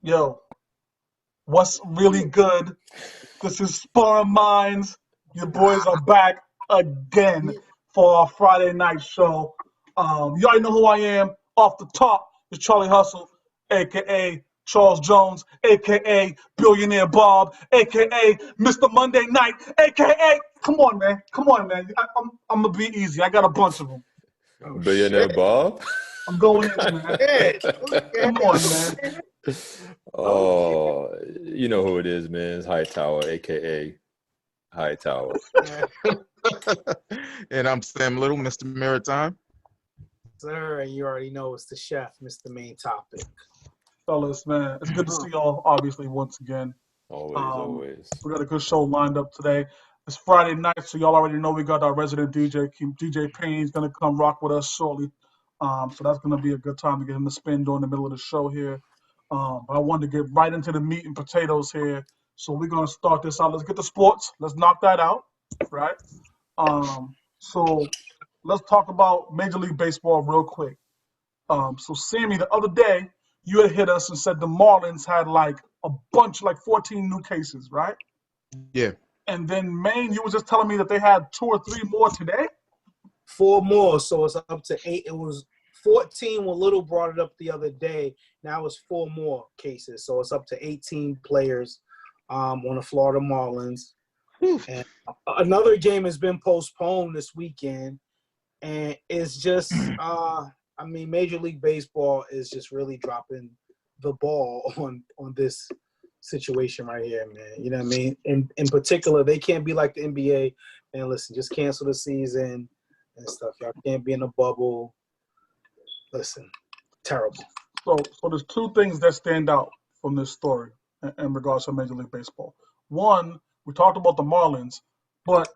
Yo, what's really good? This is Sparring Minds. Your boys are back again for our Friday night show. You already know who I am. Off the top is Charlie Hustle, aka Charles Jones, aka Billionaire Bob, aka Mr. Monday Night, aka come on, man, come on, man. I'm gonna be easy. I got a bunch of them. Oh Billionaire shit! Bob? I'm going in, man. Shit. Come on, man. Oh, you know who it is, man. It's Hightower, aka Hightower. And I'm Sam Little, Mr. Maritime. Sir, and you already know it's the chef, Mr. Main Topic. Fellas, man, it's good to see y'all. Obviously, once again. Always. We got a good show lined up today. It's Friday night, so y'all already know we got our resident DJ, DJ Payne's gonna come rock with us shortly. So that's gonna be a good time to get him to spin during the middle of the show here. But I wanted to get right into the meat and potatoes here. So we're gonna start this out. Let's get the sports. Let's knock that out, right? So let's talk about Major League Baseball real quick. So Sammy, the other day you had hit us and said the Marlins had like a bunch, like 14 new cases, right? Yeah. And then Maine, you were just telling me that they had 2 or 3 more today. 4 more, so it's up to 8. It was 14 when Little brought it up the other day. Now it's 4 more cases, so it's up to 18 players on the Florida Marlins. And another game has been postponed this weekend, and it's just, Major League Baseball is just really dropping the ball on this situation right here, man. You know what I mean? In particular, they can't be like the NBA. And listen, just cancel the season and stuff. Y'all can't be in a bubble. Listen, terrible. So there's 2 things that stand out from this story in regards to Major League Baseball. One, we talked about the Marlins, but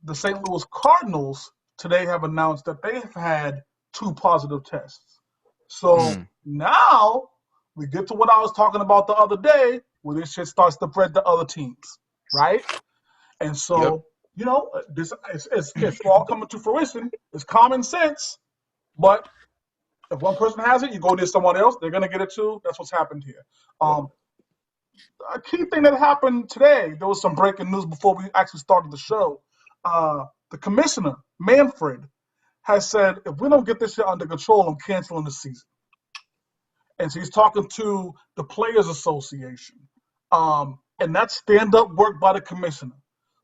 the St. Louis Cardinals today have announced that they have had 2 positive tests. So now we get to what I was talking about the other day, where this shit starts to spread to other teams, right? And so, you know, this it's all coming to fruition. It's common sense, but if one person has it, you go to someone else, they're gonna get it too. That's what's happened here. A key thing that happened today, there was some breaking news before we actually started the show. The commissioner, Manfred, has said, if we don't get this shit under control, I'm canceling the season. And so he's talking to the Players Association. And that's stand-up work by the commissioner,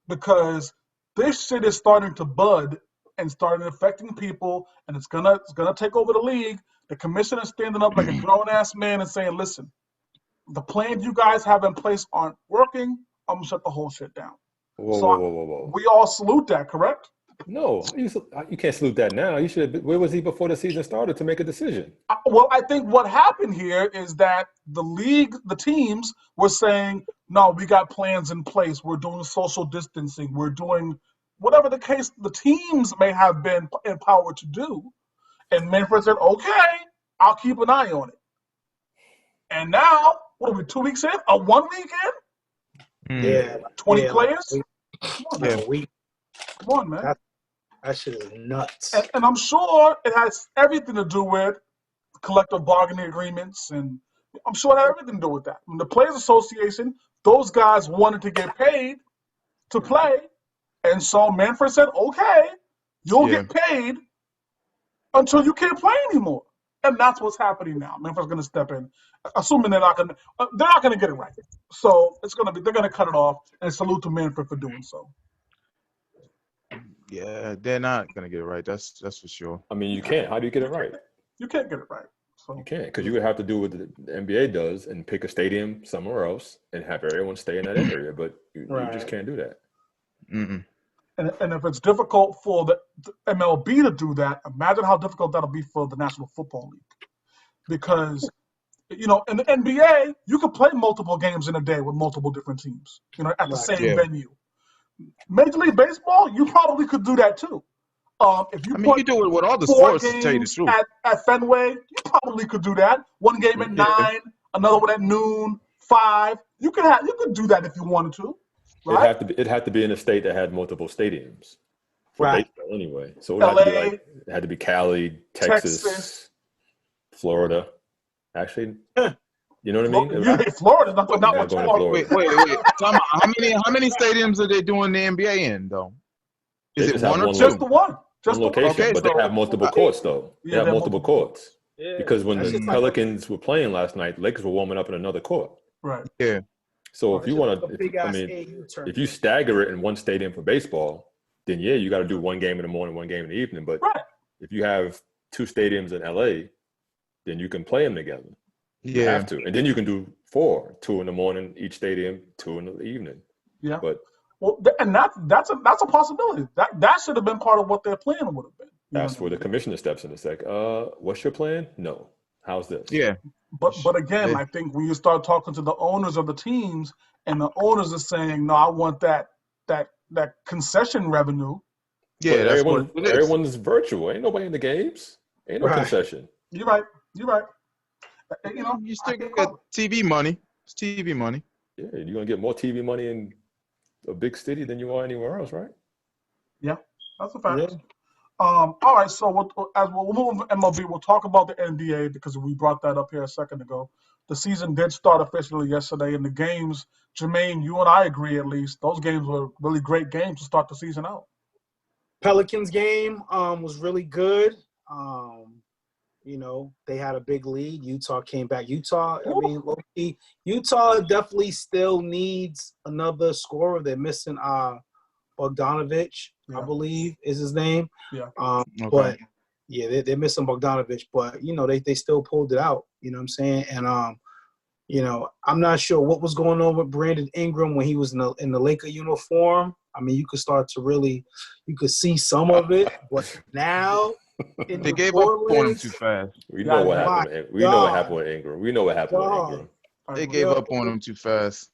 because this shit is starting to bud and starting affecting people, and it's gonna take over the league. The commissioner is standing up like a grown-ass man and saying, listen, the plans you guys have in place aren't working. I'm gonna shut the whole shit down. Whoa. We all salute that, correct? No, you can't salute that now. You should. Where was he before the season started to make a decision? Well, I think what happened here is that the league, the teams were saying, no, we got plans in place. We're doing social distancing. We're doing whatever the case the teams may have been empowered to do. And Manfred said, okay, I'll keep an eye on it. And now, what are we, 2 weeks in? 1 week in? Yeah. 20 players? Come on, man. That shit is nuts. And I'm sure it has everything to do with collective bargaining agreements, and I'm sure it had everything to do with that. When the Players Association, those guys wanted to get paid to play, and so Manfred said, okay, you'll get paid until you can't play anymore. And that's what's happening now. Manfred's going to step in, assuming they're not going to get it right. So they're going to cut it off, and salute to Manfred for doing so. Yeah, they're not gonna get it right. That's for sure. I mean, you can't. How do you get it right? You can't get it right. So you can't, because you would have to do what the NBA does and pick a stadium somewhere else and have everyone stay in that area. But you just can't do that. Mm-mm. And if it's difficult for the MLB to do that, imagine how difficult that'll be for the National Football League. Because, you know, in the NBA, you can play multiple games in a day with multiple different teams, you know, at the same venue. Major League Baseball, you probably could do that too. If you you do it with all the sports, to tell you the truth. At Fenway, you probably could do that. One game at 9, another one at noon, 5. You could do that if you wanted to. Right? It'd have to be in a state that had multiple stadiums. Right. Baseball anyway. So it would have to be it had to be Cali, Texas, Florida. Actually, You know what I mean? You hate Florida, not Not what going you to are. Florida. Wait. How many stadiums are they doing the NBA in though? They Is it just have one or one two? Just the one. Just one the one. location, Okay, but they so have multiple courts though. They Yeah, have they have multiple courts. Yeah. Because when That's the just like Pelicans were playing last night, the Lakers were warming up in another court. Right. Yeah. So Right. if you just want like a to, big I ass mean, AU tournament. if you stagger it in one stadium for baseball, then yeah, you got to do one game in the morning, one game in the evening. But Right. if you have two stadiums in LA, then you can play them together. You Yeah. have to, and then you can do 4, 2 in the morning each stadium, 2 in the evening. Yeah. But Well, and that's a possibility. That should have been part of what their plan would have been. that's where the commissioner steps in. It's like, what's your plan? No. How's this? Yeah. But again, I think when you start talking to the owners of the teams, and the owners are saying, "No, I want that concession revenue." Yeah, But that's what it is. everyone's virtual. Ain't nobody in the games. Ain't no Right. concession. You're right. You're right. You know, You I still can get call TV money. It's TV money. Yeah, you're gonna get more TV money in a big city than you are anywhere else, right? Yeah, that's a fact. Yeah. All right, so as we'll move on MLB, we'll talk about the NBA because we brought that up here a second ago. The season did start officially yesterday, and the games, Jermaine, you and I agree at least, those games were really great games to start the season out. Pelicans game was really good. They had a big lead. Utah came back. Low-key, Utah definitely still needs another scorer. They're missing Bogdanovich, I believe is his name. Yeah. Okay. But yeah, they're missing Bogdanovich, but they still pulled it out. You know what I'm saying? And I'm not sure what was going on with Brandon Ingram when he was in the Laker uniform. I mean, you could see some of it, but now They gave up on him too fast. We know what happened. We know what happened with Ingram. We know what happened with Ingram. They gave up on him too fast.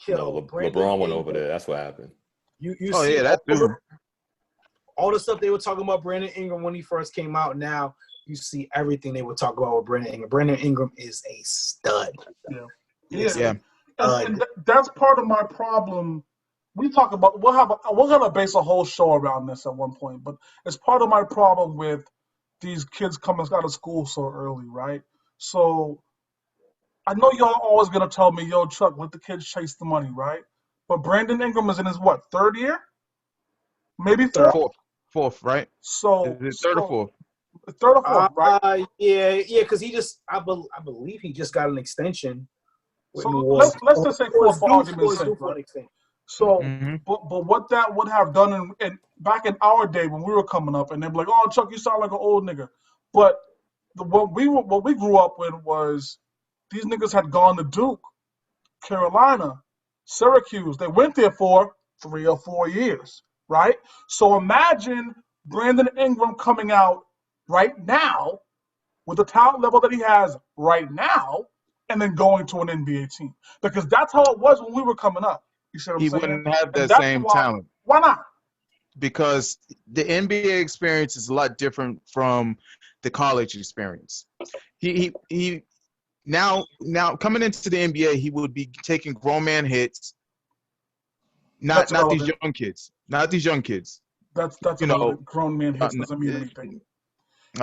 No, LeBron went over there. That's what happened. You see that too. All the stuff they were talking about Brandon Ingram when he first came out. Now you see everything they were talking about with Brandon Ingram. Brandon Ingram is a stud. Yeah. And that's part of my problem. We talk about we're gonna base a whole show around this at one point, but it's part of my problem with these kids coming out of school so early, right? So I know y'all always gonna tell me, "Yo, Chuck, let the kids chase the money," right? But Brandon Ingram is in his third year, maybe Fourth, right? So is it third or fourth? Third or fourth, right? Yeah, because I believe he just got an extension. So let's just say fourth for argument's sake, right? So, but what that would have done in back in our day when we were coming up, and they'd be like, "Oh, Chuck, you sound like an old nigga." But what we grew up with was these niggas had gone to Duke, Carolina, Syracuse. They went there for 3 or 4 years, right? So imagine Brandon Ingram coming out right now with the talent level that he has right now, and then going to an NBA team, because that's how it was when we were coming up. You see what I'm saying? He wouldn't have that same talent. Why not? Because the NBA experience is a lot different from the college experience. He now coming into the NBA, he would be taking grown man hits. Not these young kids. Not these young kids. That's grown man hits doesn't mean anything.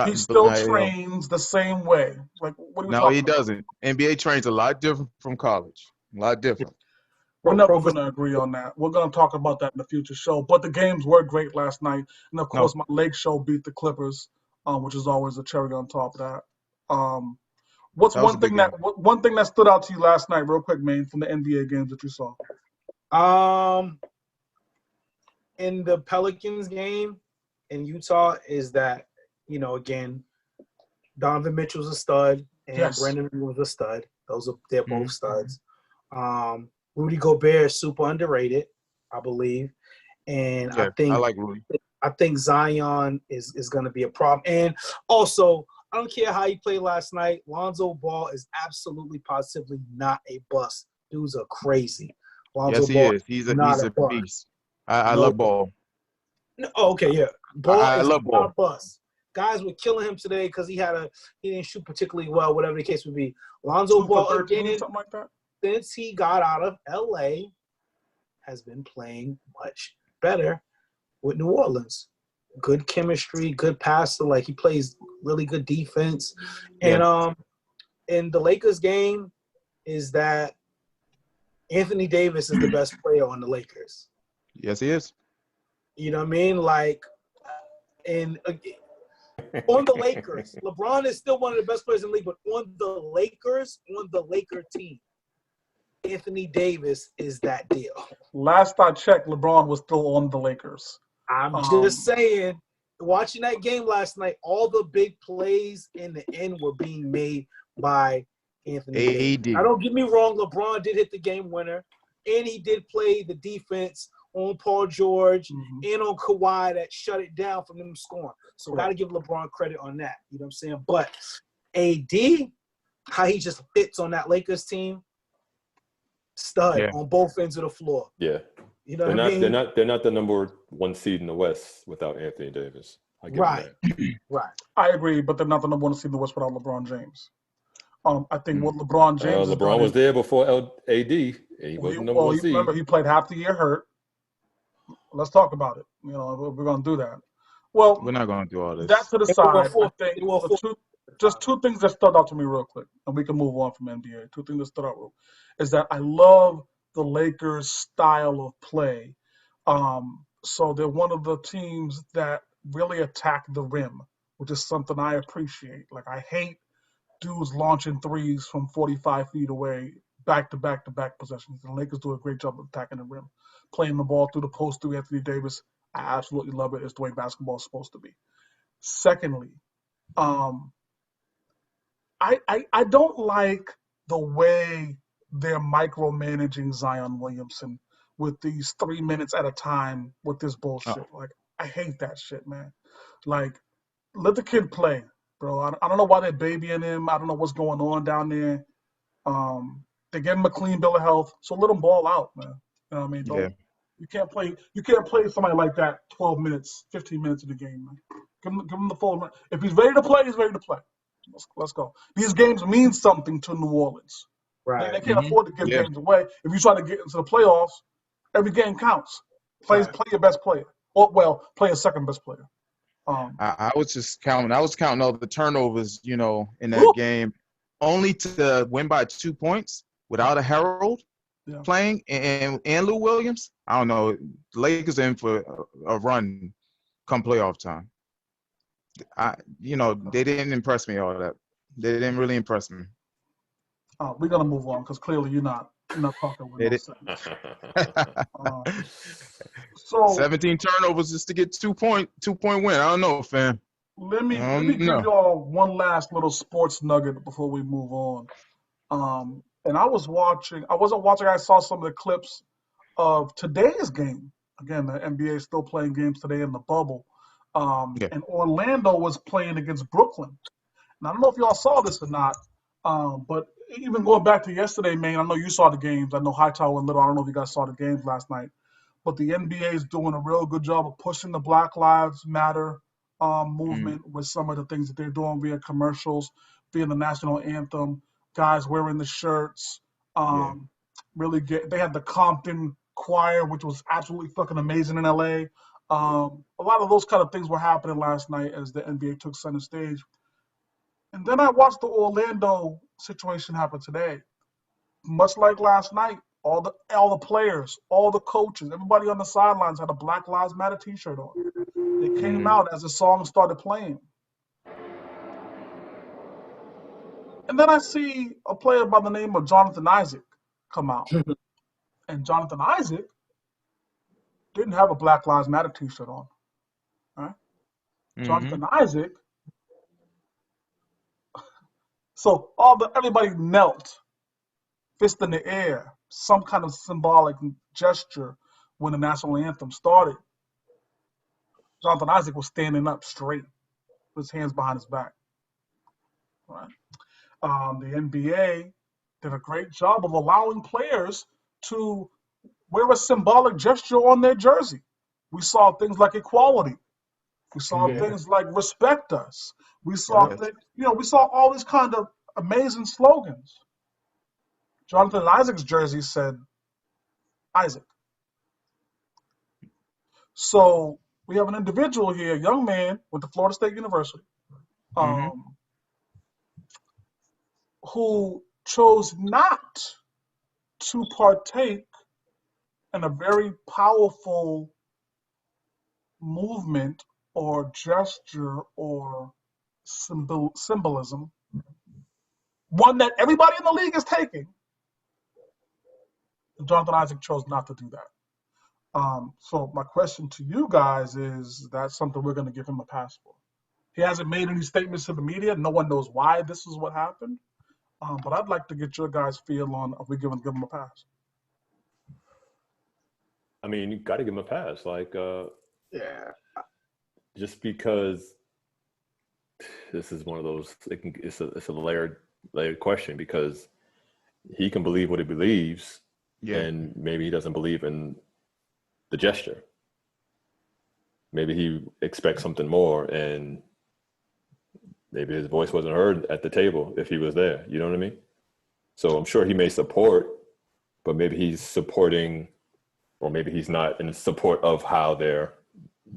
He still trains the same way. Like, what are you talking about? No, he doesn't. NBA trains a lot different from college. A lot different. We're never going to agree on that. We're going to talk about that in the future show. But the games were great last night. And, of course, my Lake show beat the Clippers, which is always a cherry on top of that. What's one thing that stood out to you last night, real quick, man, from the NBA games that you saw? In the Pelicans game in Utah is that, again, Donovan Mitchell's a stud and Brandon was a stud. They're both studs. Rudy Gobert is super underrated, I believe. And I like Rudy. I think Zion is going to be a problem. And also, I don't care how he played last night. Lonzo Ball is absolutely positively not a bust. Dudes are crazy. Lonzo Ball is. He's a beast. I love Ball. No, okay, yeah. Ball is not a bust. Guys were killing him today because he didn't shoot particularly well, whatever the case would be. Lonzo Ball, 13, again, something like that. Since he got out of LA, has been playing much better with New Orleans. Good chemistry, good passer. Like, he plays really good defense. And in the Lakers game, is that Anthony Davis is the best player on the Lakers. Yes, he is. You know what I mean? Like, and on the Lakers, LeBron is still one of the best players in the league, but on the Lakers, on the Laker team, Anthony Davis is that deal. Last I checked, LeBron was still on the Lakers. I'm just saying, watching that game last night, all the big plays in the end were being made by Anthony Davis. Now, don't get me wrong, LeBron did hit the game winner, and he did play the defense on Paul George and on Kawhi that shut it down from them scoring. So got to give LeBron credit on that. You know what I'm saying? But AD, how he just fits on that Lakers team, stud on both ends of the floor. Yeah. You know what I mean? They're not the number one seed in the West without Anthony Davis. I give right. Right. I agree, but they're not the number one seed in the West without LeBron James. I think what LeBron James LeBron was there before AD. He wasn't number one seed. Remember, he played half the year hurt. Let's talk about it. You know, we're going to do that. Well, we're not going to do all this. That to the side, I think just two things that stood out to me real quick, and we can move on from NBA. Two things that stood out is that I love the Lakers' style of play. So they're one of the teams that really attack the rim, which is something I appreciate. Like, I hate dudes launching threes from 45 feet away, back-to-back-to-back possessions. The Lakers do a great job of attacking the rim. Playing the ball through the post through Anthony Davis, I absolutely love it. It's the way basketball is supposed to be. Secondly, I don't like the way they're micromanaging Zion Williamson with these 3 minutes at a time with this bullshit. Like, I hate that shit, man. Like, let the kid play, bro. I don't know why they're babying him. I don't know what's going on down there. They give him a clean bill of health, so let him ball out, man. You know what I mean? You can't play somebody like that 12 minutes, 15 minutes of the game, man. Give him the full. If he's ready to play, he's ready to play. Let's go. These games mean something to New Orleans. Right. They can't afford to give games away. If you try to get into the playoffs, every game counts. Play your best player. Or, play your second best player. I was just counting. I was counting all the turnovers, in that game, only to win by 2 points without a Herald playing and Lou Williams. I don't know. The Lakers are in for a run come playoff time. They didn't impress me all that. They didn't really impress me. We're gonna move on because clearly you're not talking with no sense. So 17 turnovers just to get 2 point win. I don't know, fam. Let me give y'all one last little sports nugget before we move on. And I wasn't watching. I saw some of the clips of today's game. Again, the NBA is still playing games today in the bubble. And Orlando was playing against Brooklyn. And I don't know if y'all saw this or not, but even going back to yesterday, man, I know you saw the games. I know Hightower and Little, I don't know if you guys saw the games last night. But the NBA is doing a real good job of pushing the Black Lives Matter movement with some of the things that they're doing via commercials, via the national anthem, guys wearing the shirts. They had the Compton Choir, which was absolutely fucking amazing in LA. A lot of those kind of things were happening last night as the NBA took center stage. And then I watched the Orlando situation happen today. Much like last night, all the players, all the coaches, everybody on the sidelines had a Black Lives Matter T-shirt on. They came out as the song started playing. And then I see a player by the name of Jonathan Isaac come out. And Jonathan Isaac didn't have a Black Lives Matter T-shirt on. Right? Jonathan Isaac. So everybody knelt, fist in the air, some kind of symbolic gesture when the national anthem started. Jonathan Isaac was standing up straight, with his hands behind his back. Right? The NBA did a great job of allowing players to wear a symbolic gesture on their jersey. We saw things like equality. We saw things like respect us. We saw we saw all these kind of amazing slogans. Jonathan Isaac's jersey said Isaac. So we have an individual here, a young man went to Florida State University, who chose not to partake in a very powerful movement or gesture or symbolism, one that everybody in the league is taking. Jonathan Isaac chose not to do that. So my question to you guys is that something we're going to give him a pass for? He hasn't made any statements to the media. No one knows why this is what happened. But I'd like to get your guys' feel on if we give him a pass. I mean, you got to give him a pass. Like, Yeah. just because this is one of those, it's a layered question, because he can believe what he believes, and maybe he doesn't believe in the gesture. Maybe he expects something more, and maybe his voice wasn't heard at the table if he was there. You know what I mean? So I'm sure he may support, but maybe he's supporting, or maybe he's not in support of how they're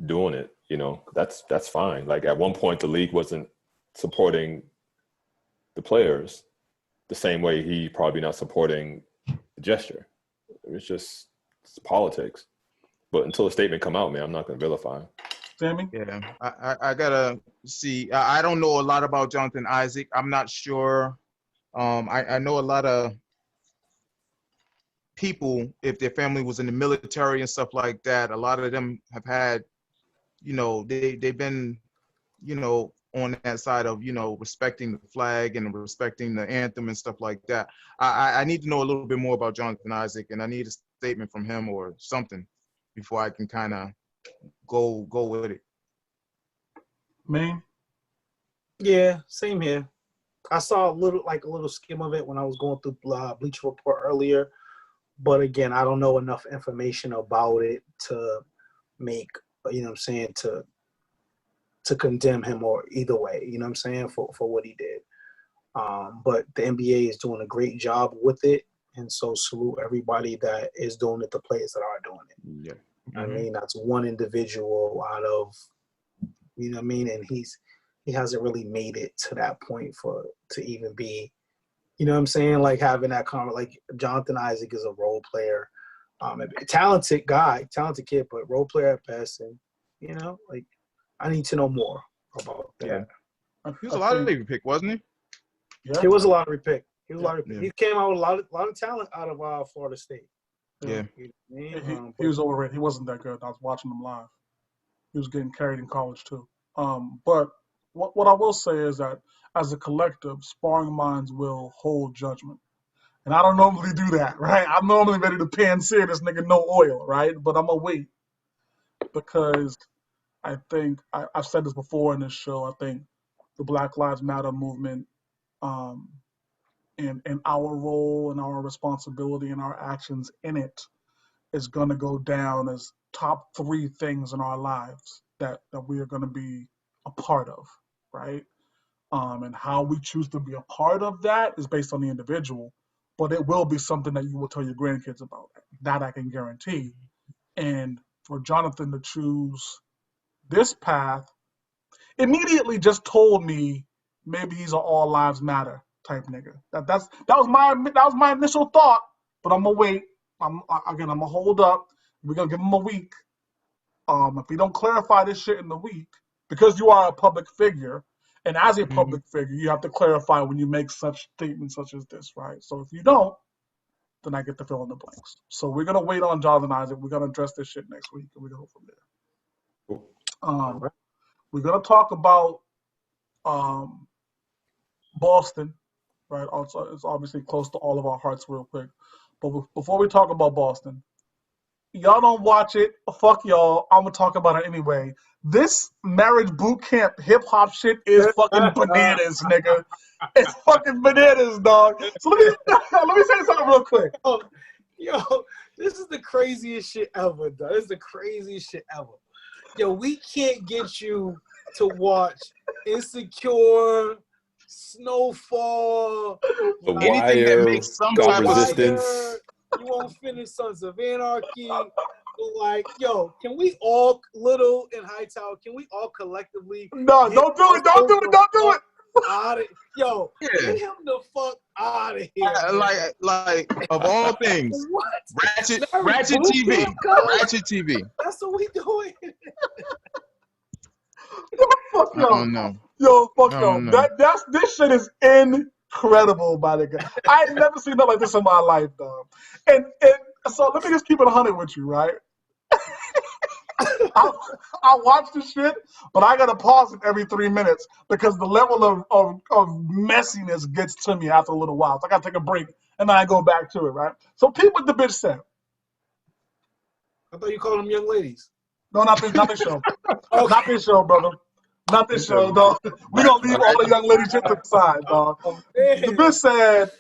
doing it. You know, that's fine. Like, at one point, the league wasn't supporting the players the same way he probably not supporting the gesture. It's politics. But until a statement come out, man, I'm not going to vilify him. Sammy? Yeah, I gotta see. I don't know a lot about Jonathan Isaac. I'm not sure. I know a lot of people, if their family was in the military and stuff like that, a lot of them have had, they've been, on that side of, respecting the flag and respecting the anthem and stuff like that. I need to know a little bit more about Jonathan Isaac, and I need a statement from him or something before I can kind of go with it. Me? Yeah, same here. I saw a little skim of it when I was going through Bleacher Report earlier, but again, I don't know enough information about it to make, to condemn him or either way, for what he did. But the NBA is doing a great job with it, and so salute everybody that is doing it, the players that are doing it. Yeah. Mm-hmm. I mean, that's one individual out of, and he hasn't really made it to that point to even be, like having that comment. Like, Jonathan Isaac is a role player, a talented guy, talented kid, but role player at best. And, I need to know more about that. Yeah. He was a lottery pick, wasn't he? Yeah. He was a lottery pick. Yeah. He came out with a lot of talent out of Florida State. Yeah. He was overrated. He wasn't that good. I was watching him live. He was getting carried in college too. But what I will say is that as a collective, Sparring Minds will hold judgment. And I don't normally do that, right? I'm normally ready to pan-sear this nigga no oil, right? But I'm going to wait, because I think, I've said this before in this show, I think the Black Lives Matter movement, and our role and our responsibility and our actions in it is going to go down as top 3 things in our lives that we are going to be a part of, right? And how we choose to be a part of that is based on the individual, but it will be something that you will tell your grandkids about. That I can guarantee. And for Jonathan to choose this path immediately just told me maybe he's an all lives matter type nigga. That was my initial thought, but I'm gonna wait. I'm gonna hold up. We're gonna give him a week. If we don't clarify this shit in the week, because you are a public figure, and as a public figure, you have to clarify when you make such statements such as this, right? So if you don't, then I get to fill in the blanks. So we're gonna wait on Jonathan Isaac. We're gonna address this shit next week, and we're gonna go from there. We're gonna talk about Boston, right? Also, it's obviously close to all of our hearts real quick. But before we talk about Boston, y'all don't watch it. Fuck y'all. I'm going to talk about it anyway. This marriage boot camp hip hop shit is fucking bananas, nigga. It's fucking bananas, dog. So let me say something real quick. Yo, this is the craziest shit ever, dog. This is the craziest shit ever. Yo, we can't get you to watch Insecure, Snowfall, The anything Wire, that makes some Got type of Resistance. You won't finish Sons of Anarchy. Like, yo, can we all, Little and Hightower, can we all collectively? No, don't do it. Don't do it. Don't do it. Yo, Yeah. get him the fuck out of here. Like of all things, What? Ratchet Boot TV, camp, cuz? Ratchet TV. That's what we doing. Fuck I yo. don't know. Yo, fuck I yo. don't know. This shit is incredible, my nigga. I ain't never seen nothing like this in my life, dog. And so let me just keep it 100 with you, right? I watch this shit, but I gotta pause it every 3 minutes because the level of messiness gets to me after a little while. So I gotta take a break and then I go back to it, right? So peep what the bitch said. I thought you called them young ladies. No, not this show. Not this show, brother. Not this show, dog. We gonna leave all the young lady shit to the side, dog. The bitch said,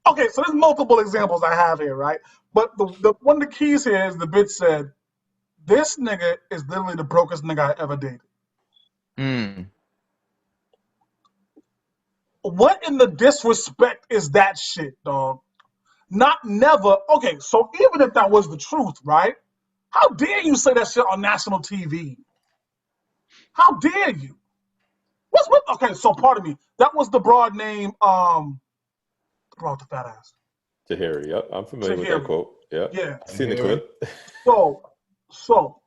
okay, so there's multiple examples I have here, right? But the one of the keys here is the bitch said, this nigga is literally the brokest nigga I ever dated. What in the disrespect is that shit, dog? Not never. Okay, so even if that was the truth, right? How dare you say that shit on national TV? How dare you? What's with? Okay, so pardon me. That was the broad name. The broad with the fat ass. Tahiri. Yep, I'm familiar with Tahiri. that quote. Yep. Yeah. I've seen the clip. So.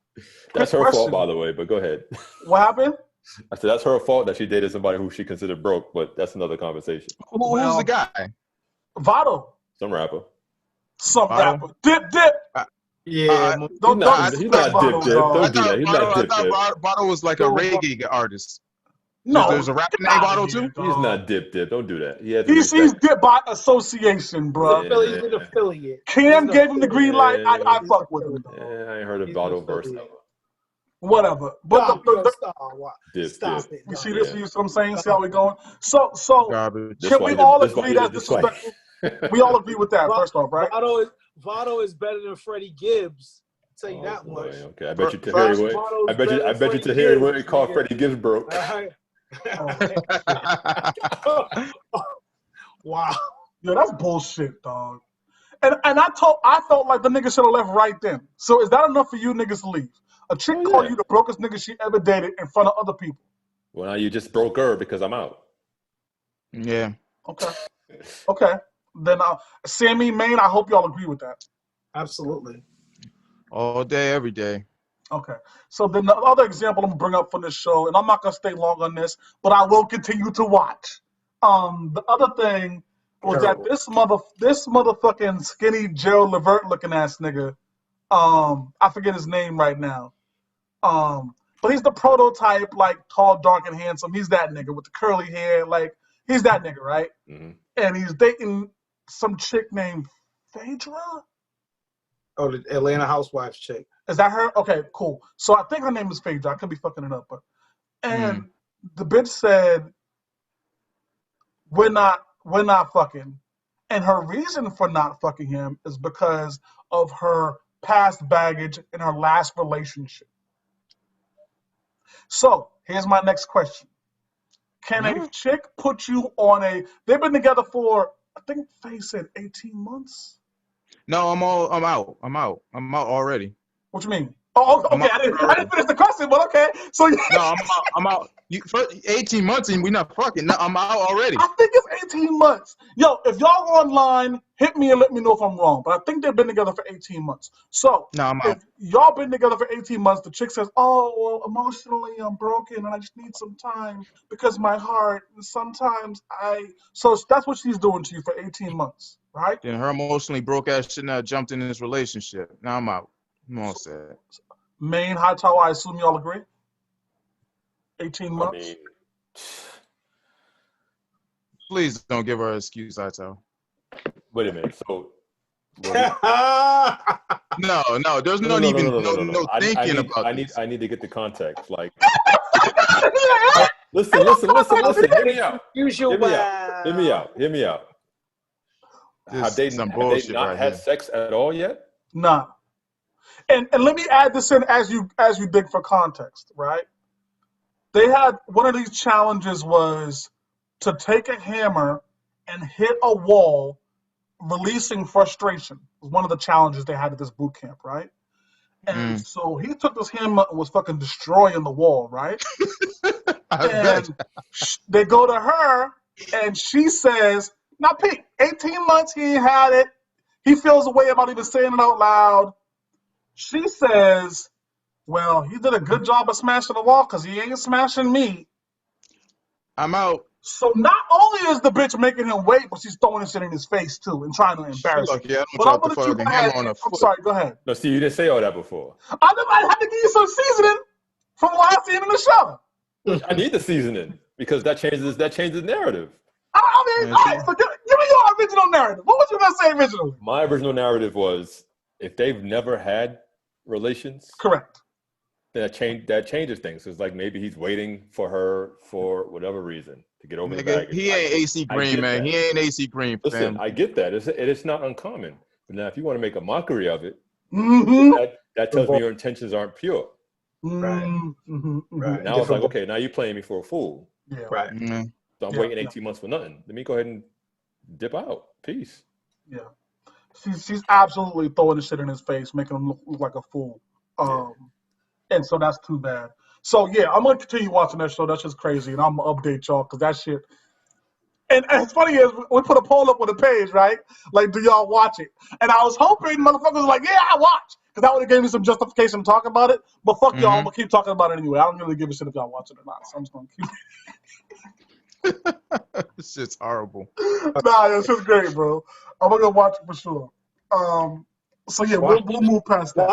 That's her fault, by the way. But go ahead. What happened? I said that's her fault that she dated somebody who she considered broke, but that's another conversation. Who's the guy? Votto. Some rapper. Some Votto? rapper. Dip. Yeah. Don't He's not Votto, dip. dog. Don't do that. He's not dip. I thought Votto was like a reggae artist. No, There's a rapper named Votto too? He's not dip. Don't do that. He's dip by association, bro. Yeah. He's an affiliate. Cam gave him the green light. I fuck with him. Yeah, I ain't heard of Votto verse. Whatever. But Stop it. You see this? You see what I'm saying? See how we going? So Garbage. can we all agree that's disrespectful? We all agree with that, first off, right? Votto is better than Freddie Gibbs. I'll tell you that much. Okay, I bet you Tahiri would. I bet you Tahiri would call Freddie Gibbs broke. Wow. Yo, that's bullshit, dog. And I felt like the nigga should have left right then. So is that enough for you niggas to leave? A chick called you the brokest nigga she ever dated in front of other people. Well, now you just broke her because I'm out. Yeah. Okay. Then Sammy, Maine, I hope y'all agree with that. Absolutely. All day, every day. Okay. So then the other example I'm going to bring up for this show, and I'm not going to stay long on this, but I will continue to watch. The other thing was that this motherfucking skinny Gerald Levert looking ass nigga, I forget his name right now. But he's the prototype, like tall, dark, and handsome. He's that nigga with the curly hair, like he's that nigga, right? Mm-hmm. And he's dating some chick named Phaedra. Oh, the Atlanta Housewives chick. Is that her? Okay, cool. So I think her name is Phaedra. I could be fucking it up, but the bitch said we're not fucking, and her reason for not fucking him is because of her past baggage in her last relationship. So here's my next question: can a chick put you on a? They've been together for, I think Faye said 18 months. No, I'm out already. What you mean? Oh, okay. I didn't finish the question, but okay. So no, I'm out. For 18 months and we're not fucking. No, I'm out already. I think it's 18 months. Yo, if y'all are online, hit me and let me know if I'm wrong. But I think they've been together for 18 months. So no, I'm out. If y'all been together for 18 months, the chick says, "Oh, well, emotionally I'm broken and I just need some time because my heart. And sometimes So that's what she's doing to you for 18 months, right? Then her emotionally broke ass shouldn't have jumped in this relationship. Now I'm out. I'm all set. Maine, Hightower, I assume y'all agree? 18 months? I mean, please don't give her an excuse, Hightower. wait a minute. So, no, there's no thinking about this. I need to get the context. Like, listen. Hear me out. Hear me out. Have they not had sex at all yet? Nah. And let me add this in as you dig for context, right? They had one of these challenges was to take a hammer and hit a wall, releasing frustration. It was one of the challenges they had at this boot camp, right? And so he took this hammer and was fucking destroying the wall, right? And they go to her, and she says, now, Pete, 18 months he ain't had it. He feels a way about even saying it out loud. She says, well, he did a good job of smashing the wall because he ain't smashing me. I'm out. So not only is the bitch making him wait, but she's throwing shit in his face too and trying to embarrass him. Look, yeah, I But I'm gonna let you go ahead. I'm sorry, go ahead. No, see, you didn't say all that before. I had to give you some seasoning from what I've seen in the show. I need the seasoning because that changes the narrative. I mean, all right, so give me your original narrative. What was you gonna say originally? My original narrative was if they've never had relations, correct. That changes things. It's like maybe he's waiting for her for whatever reason to get over the baggage. He ain't AC Green, man. He ain't AC Green. Listen, I get that. It's not uncommon. But now, if you want to make a mockery of it, that tells me your intentions aren't pure. Right. Right. Now it's like, okay, now you're playing me for a fool. Yeah. Right. Mm-hmm. So I'm waiting 18 months for nothing. Let me go ahead and dip out. Peace. Yeah. She's absolutely throwing the shit in his face, making him look like a fool. And so that's too bad. So yeah, I'm gonna continue watching that show. That's just crazy, and I'm gonna update y'all because that shit. And it's funny is we put a poll up on the page, right? Like, do y'all watch it? And I was hoping motherfuckers was like, yeah, I watch, because that would have gave me some justification to talk about it. But fuck y'all, I'm gonna keep talking about it anyway. I don't really give a shit if y'all watch it or not. So I'm just gonna keep. This shit's horrible. Nah, it's just great, bro. I'm gonna go watch it for sure. So yeah, we'll move past that.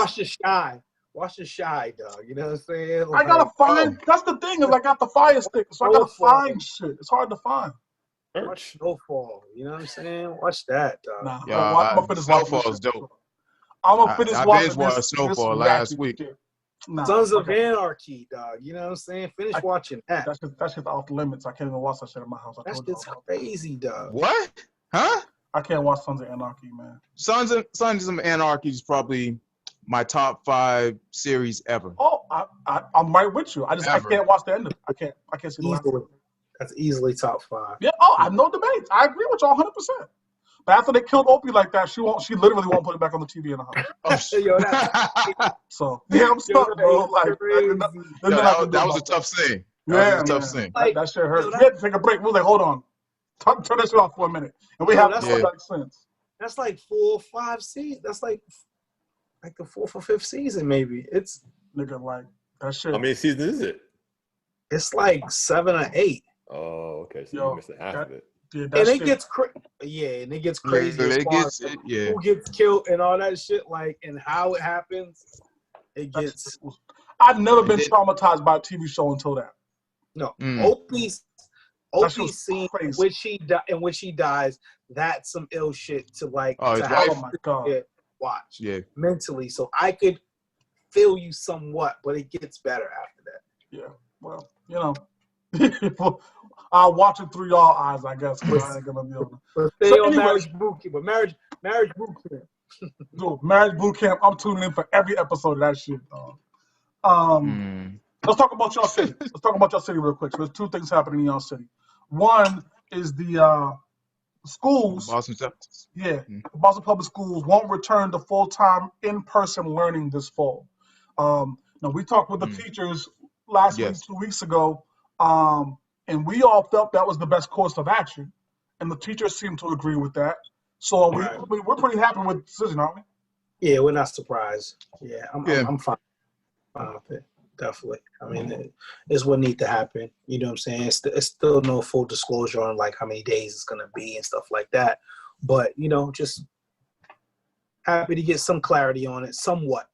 Watch the shy, dog. You know what I'm saying? Like, I gotta find. That's the thing is I got the Fire Stick, so I gotta find shit. It's hard to find. Watch Snowfall. You know what I'm saying? Watch that, dog. Nah, yeah, Snowfall's dope. I'm gonna finish watching this Snowfall last week. Nah, Sons of Anarchy, dog. You know what I'm saying? Finish watching that. That's just off limits. I can't even watch that shit in my house. That's just crazy, dog. What? Huh? I can't watch Sons of Anarchy, man. Sons of Anarchy is probably my top 5 series ever. Oh, I'm right with you. I can't watch the end of it. I can't see the last one. That's easily top 5. Yeah. Oh, I have no debates. I agree with y'all 100%. But after they killed Opie like that, she literally won't put it back on the TV in the house. So yeah, I'm stuck, bro. Like that was a tough scene. That was a tough scene. That shit hurt. We had to take a break. We was like, hold on, turn that shit off for a minute, and we have to go back since. That's like 4 or 5 seasons. That's like the 4th or 5th season, maybe. It's nigga like that shit. How many seasons is it? It's like 7 or 8. Oh, okay. So you missed half of it. Yeah, and it gets crazy. Who gets killed and all that shit, like, and how it happens. I've never been traumatized by a TV show until that. No, Opie's scene when she dies. That's some ill shit to like. Oh my god! Watch mentally, so I could feel you somewhat, but it gets better after that. Yeah, well, you know. I'll watch it through y'all eyes, I guess. I ain't gonna be able to. But stay on Marriage Boot Camp. But Marriage Boot Camp. Dude, Marriage Boot Camp. I'm tuning in for every episode of that shit, dog. Let's talk about y'all city. Let's talk about y'all city real quick. So there's 2 things happening in y'all city. One is the schools. Boston Celtics. Yeah, Boston Public Schools won't return to full-time in-person learning this fall. Now we talked with the teachers last week, 2 weeks ago. And we all felt that was the best course of action, and the teachers seem to agree with that. So we're pretty happy with the decision, aren't we? Yeah, we're not surprised. Yeah, I'm fine with it. Definitely. I mean, it's what needs to happen. You know what I'm saying? It's still no full disclosure on like how many days it's gonna be and stuff like that. But you know, just happy to get some clarity on it, somewhat.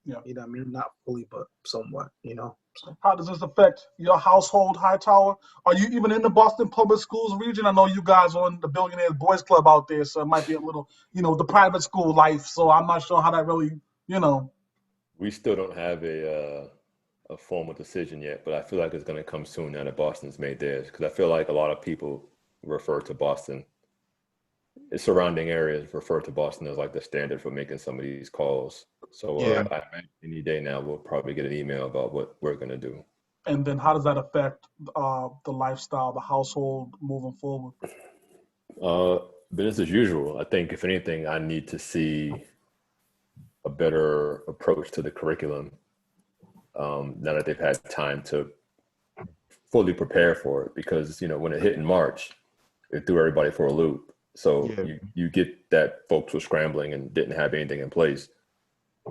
Yeah. You know what I mean? Not fully, but somewhat. You know. How does this affect your household, Hightower? Are you even in the Boston Public Schools region? I know you guys are on the Billionaires Boys Club out there, so it might be a little, the private school life. So I'm not sure how that really, We still don't have a formal decision yet, but I feel like it's going to come soon now that Boston's made theirs, because I feel like a lot of people refer to Boston, surrounding areas refer to Boston as like the standard for making some of these calls. So I imagine any day now we'll probably get an email about what we're going to do. And then how does that affect the lifestyle, the household moving forward? Business as usual. I think if anything, I need to see a better approach to the curriculum now that they've had time to fully prepare for it because, you know, when it hit in March, it threw everybody for a loop. So you get that folks were scrambling and didn't have anything in place.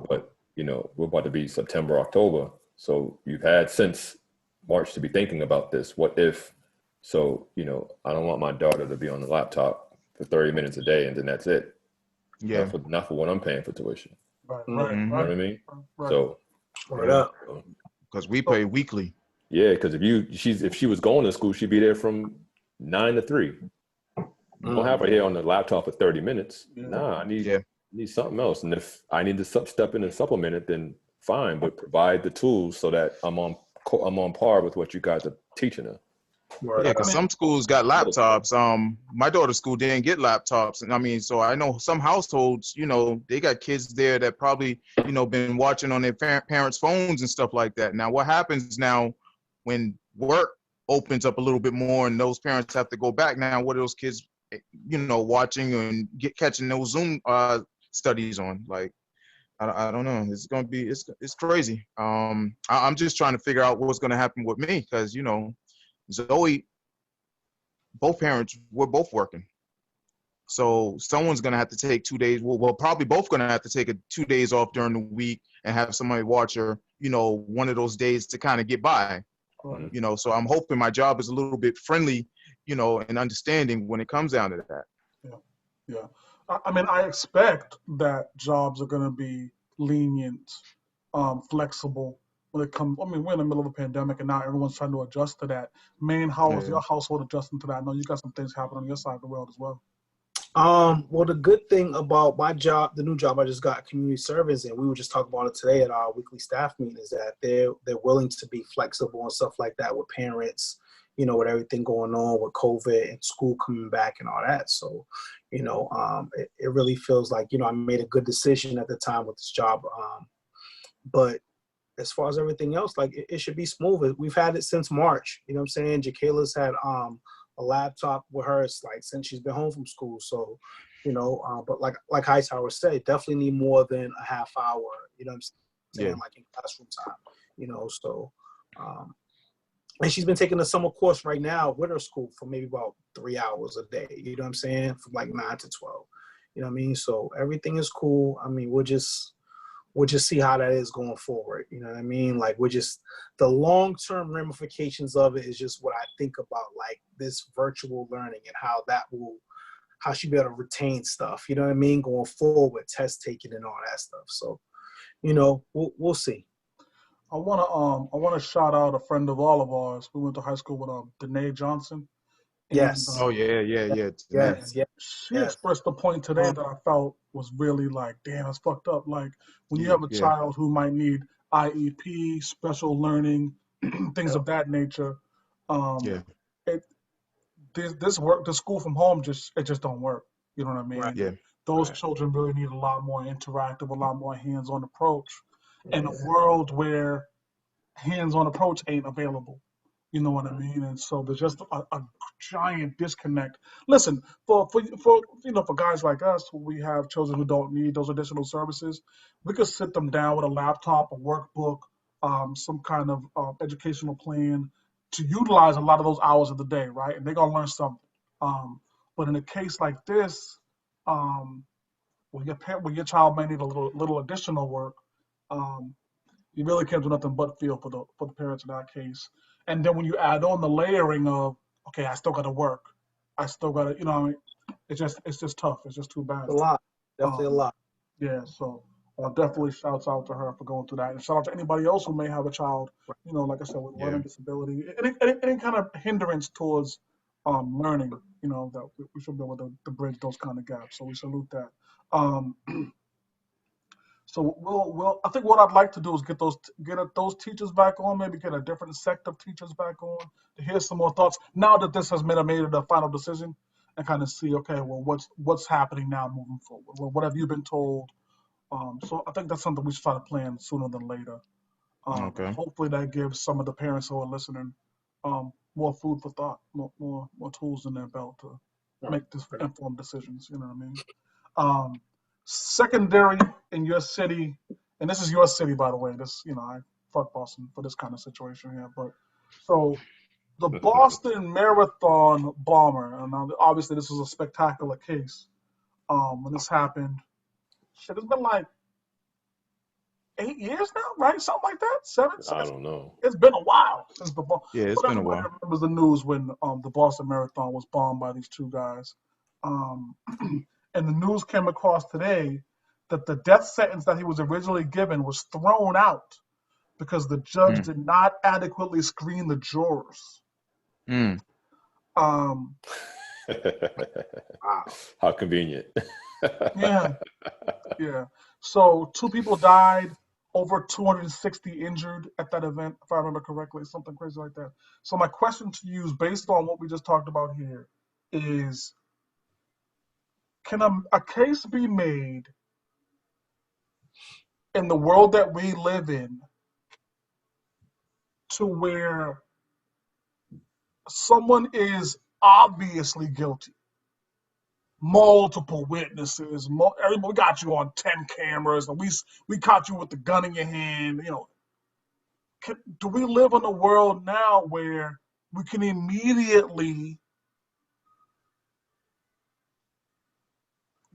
But, you know, we're about to be September, October. So you've had since March to be thinking about this. What if? So, you know, I don't want my daughter to be on the laptop for 30 minutes a day and then that's it. Yeah. Not for what I'm paying for tuition. Right, You know what I mean? Right. So, because we pay weekly. yeah, because if she was going to school, she'd be there from 9 to 3. You don't have her here on the laptop for 30 minutes. Nah, I need something else. And if I need to step in and supplement it, then fine. But provide the tools so that I'm on par with what you guys are teaching her. Yeah, because some schools got laptops. My daughter's school didn't get laptops, and I mean, so I know some households, you know, they got kids there that probably, you know, been watching on their parents' phones and stuff like that. Now, what happens now when work opens up a little bit more and those parents have to go back? Now, what are those kids, you know, watching and catching those Zoom studies on? Like, I don't know. It's gonna be it's crazy. I'm just trying to figure out what's gonna happen with me because, you know, Zoe, both parents, we're both working. So someone's going to have to take 2 days. We're probably both going to have to take 2 days off during the week and have somebody watch her, you know, one of those days to kind of get by. You know, so I'm hoping my job is a little bit friendly, you know, and understanding when it comes down to that. Yeah. I mean, I expect that jobs are going to be lenient, flexible when it comes. I mean, we're in the middle of a pandemic and now everyone's trying to adjust to that. Maine, how is your household adjusting to that? I know you got some things happening on your side of the world as well. Well, the good thing about my job, the new job I just got, community service, and we were just talking about it today at our weekly staff meeting, is that they're willing to be flexible and stuff like that with parents, you know, with everything going on with COVID and school coming back and all that. So, you know, it really feels like, you know, I made a good decision at the time with this job. But as far as everything else, like it should be smooth. We've had it since March. You know what I'm saying? Jacayla's had a laptop with her like since she's been home from school. So, you know, but like Hightower said, definitely need more than a half hour. You know what I'm saying? Like in classroom time. You know, so and she's been taking a summer course right now with her school for maybe about 3 hours a day. You know what I'm saying? From like 9 to 12. You know what I mean? So everything is cool. I mean, we'll just see how that is going forward. You know what I mean? Like the long-term ramifications of it is just what I think about, like this virtual learning and how she'll be able to retain stuff. You know what I mean? Going forward, test taking and all that stuff. So, you know, we'll see. I wanna shout out a friend of all of ours. We went to high school with Danae Johnson. Yes. Yes. She expressed the point today that I felt was really like, damn, that's fucked up. Like when you have a child who might need IEP, special learning, things of that nature, the school from home just don't work. You know what I mean? Right. Those children really need a lot more interactive, a lot more hands-on approach in a world where hands-on approach ain't available. You know what I mean? And so there's just a giant disconnect. Listen, for guys like us, who we have children who don't need those additional services, we could sit them down with a laptop, a workbook, some kind of educational plan to utilize a lot of those hours of the day, right? And they're gonna learn something. But in a case like this, when your child may need a little additional work, you really can't do nothing but feel for the parents in that case. And then when you add on the layering of, okay, I still got to work, I still got to, you know, what I mean, it's just tough. It's just too bad. A lot, definitely a lot. Yeah, so definitely shouts out to her for going through that, and shout out to anybody else who may have a child, you know, like I said, with learning disability, any kind of hindrance towards learning, you know, that we should be able to bridge those kind of gaps. So we salute that. Um, So I think what I'd like to do is get those teachers back on, maybe get a different sect of teachers back on to hear some more thoughts. Now that this has made it a final decision, and kind of see, okay, well, what's happening now moving forward? Well, what have you been told? So I think that's something we should try to plan sooner than later. Hopefully that gives some of the parents who are listening more food for thought, more tools in their belt to make this informed decisions. You know what I mean? Secondary in your city, and this is your city, by the way. This, you know, I fuck Boston for this kind of situation here. But so the Boston Marathon bomber, and obviously this was a spectacular case. When this happened, shit, it's been like 8 years now, right? Something like that. 7. I don't know. It's been a while since Yeah, it's been a while. Everybody remembers the news when the Boston Marathon was bombed by these two guys. And the news came across today that the death sentence that he was originally given was thrown out because the judge did not adequately screen the jurors. Wow. How convenient. Yeah. So 2 people died, over 260 injured at that event, if I remember correctly, something crazy like that. So my question to you is, based on what we just talked about here, is can a case be made in the world that we live in to where someone is obviously guilty? Multiple witnesses, everybody got you on 10 cameras, and we caught you with the gun in your hand. Do we live in a world now where we can immediately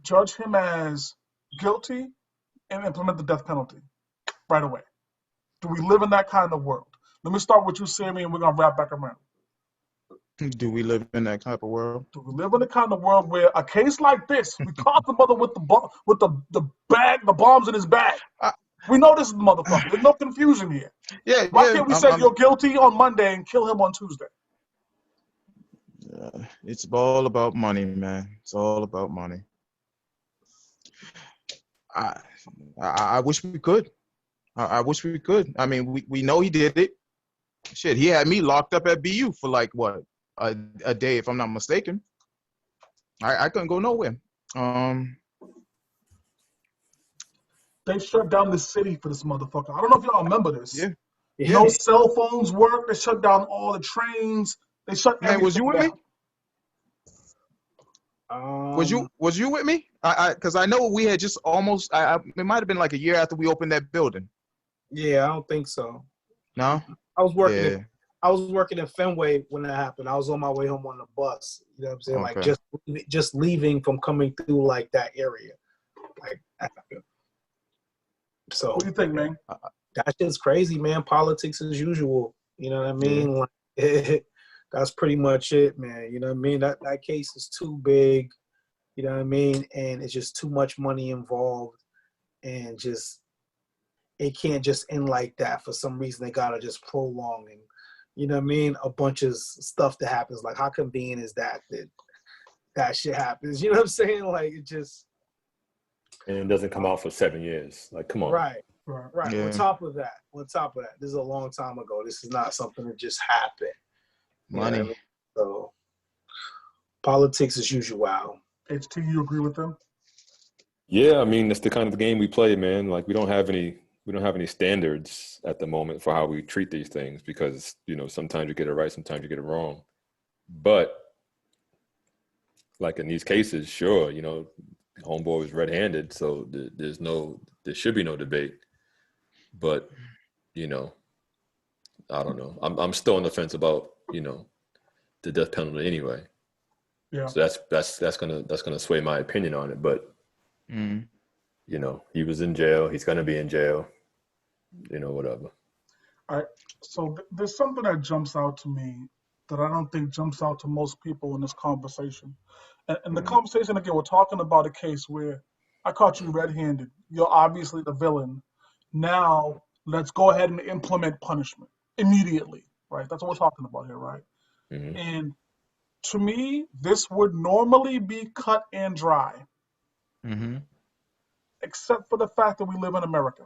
judge him as guilty and implement the death penalty right away? Do we live in that kind of world? Let me start with you, Sammy, and we're gonna wrap back around. Do we live in that type of world? Do we live in the kind of world where a case like this, we caught the mother with the bombs in his bag? We know this is the motherfucker. There's no confusion here. Yeah. Why can't we say you're guilty on Monday and kill him on Tuesday? It's all about money, man. It's all about money. I wish we could. I wish we could. I mean, we know he did it. Shit, he had me locked up at BU for like what, a day, if I'm not mistaken. I couldn't go nowhere. They shut down the city for this motherfucker. I don't know if y'all remember this. Yeah. No cell phones work. They shut down all the trains. They shut everything was you with down. me? Was you with me? Because I know we had just almost. It might have been like a year after we opened that building. Yeah, I don't think so. No. I was working. Yeah. I was working in Fenway when that happened. I was on my way home on the bus. You know what I'm saying? Okay. Like just leaving from coming through like that area. Like, so. What do you think, man? That shit's crazy, man. Politics as usual. You know what I mean? Like, that's pretty much it, man. You know what I mean? That case is too big. You know what I mean? And it's just too much money involved, and just it can't just end like that. For some reason, they gotta just prolong and. You know what I mean? A bunch of stuff that happens. Like, how convenient is that that shit happens? You know what I'm saying? Like, it just... And it doesn't come out for 7 years. Like, come on. Right. Yeah. On top of that, this is a long time ago. This is not something that just happened. Money. You know what I mean? So, politics as usual. HT, you agree with them? Yeah, I mean, that's the kind of game we play, man. Like, we don't have any standards at the moment for how we treat these things because, sometimes you get it right, sometimes you get it wrong. But like in these cases, sure, homeboy was red-handed, so there should be no debate. But, I don't know. I'm still on the fence about, the death penalty anyway. Yeah. So that's gonna sway my opinion on it. But he was in jail. He's gonna be in jail. Whatever. All right. So there's something that jumps out to me that I don't think jumps out to most people in this conversation. And the conversation, again, we're talking about a case where I caught you red-handed. You're obviously the villain. Now let's go ahead and implement punishment immediately, right? That's what we're talking about here, right? Mm-hmm. And to me, this would normally be cut and dry, except for the fact that we live in America,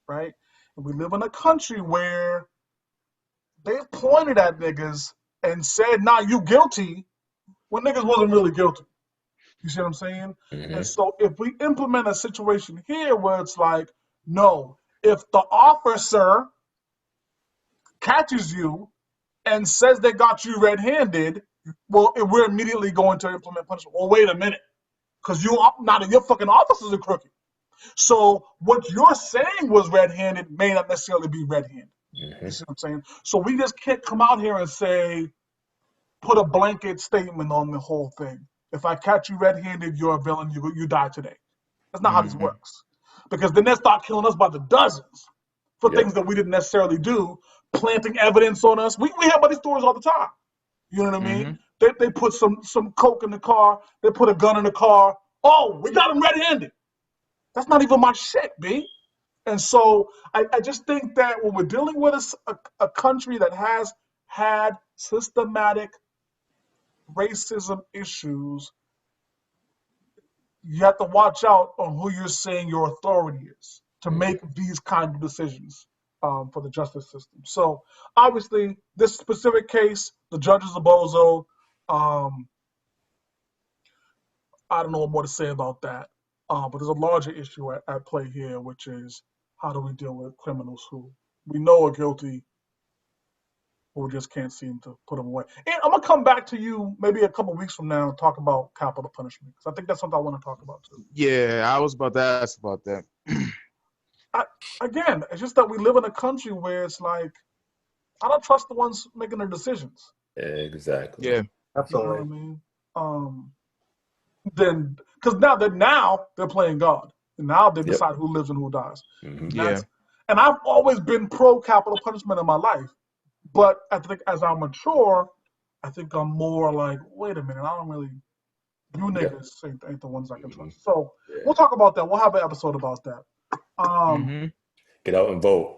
right? And we live in a country where they pointed at niggas and said, nah, you guilty, when niggas wasn't really guilty. You see what I'm saying? Mm-hmm. And so if we implement a situation here where it's like, no, if the officer catches you and says they got you red-handed, well, we're immediately going to implement punishment. Well, wait a minute, because your fucking officers are crooked. So what you're saying was red-handed may not necessarily be red-handed. Mm-hmm. You see what I'm saying? So we just can't come out here and say, put a blanket statement on the whole thing. If I catch you red-handed, you're a villain. You die today. That's not how this works. Because then they start killing us by the dozens for things that we didn't necessarily do, planting evidence on us. We hear about these stories all the time. You know what I mean? They put some coke in the car. They put a gun in the car. Oh, we got him red-handed. That's not even my shit, B. And so I just think that when we're dealing with a country that has had systematic racism issues, you have to watch out on who you're saying your authority is to make these kind of decisions for the justice system. So obviously, this specific case, the judge is a bozo. I don't know what more to say about that. But there's a larger issue at play here, which is how do we deal with criminals who we know are guilty, but we just can't seem to put them away. And I'm going to come back to you maybe a couple weeks from now and talk about capital punishment, because I think that's something I want to talk about too. Yeah, I was about to ask about that. Again, it's just that we live in a country where it's like, I don't trust the ones making their decisions. Exactly. Yeah. You know what I mean? Then, because now they're playing God. And now they decide who lives and who dies. Yeah. And I've always been pro capital punishment in my life. But I think as I mature, I think I'm more like, wait a minute, I don't really, you niggas ain't the ones I can trust. So we'll talk about that. We'll have an episode about that. Get out and vote.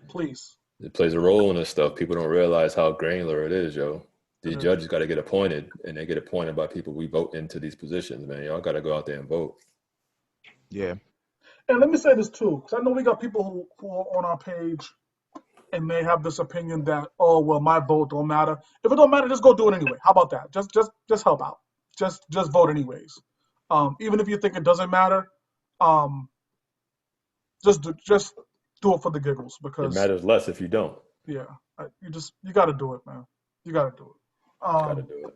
Please. It plays a role in this stuff. People don't realize how granular it is, yo. These judges got to get appointed, and they get appointed by people we vote into these positions, man. Y'all got to go out there and vote. Yeah. And let me say this too, because I know we got people who are on our page, and they have this opinion that, oh, well, my vote don't matter. If it don't matter, just go do it anyway. How about that? Just help out. Just vote anyways. Even if you think it doesn't matter, just do it for the giggles, because it matters less if you don't. Yeah, you got to do it, man. You got to do it. Gotta do it.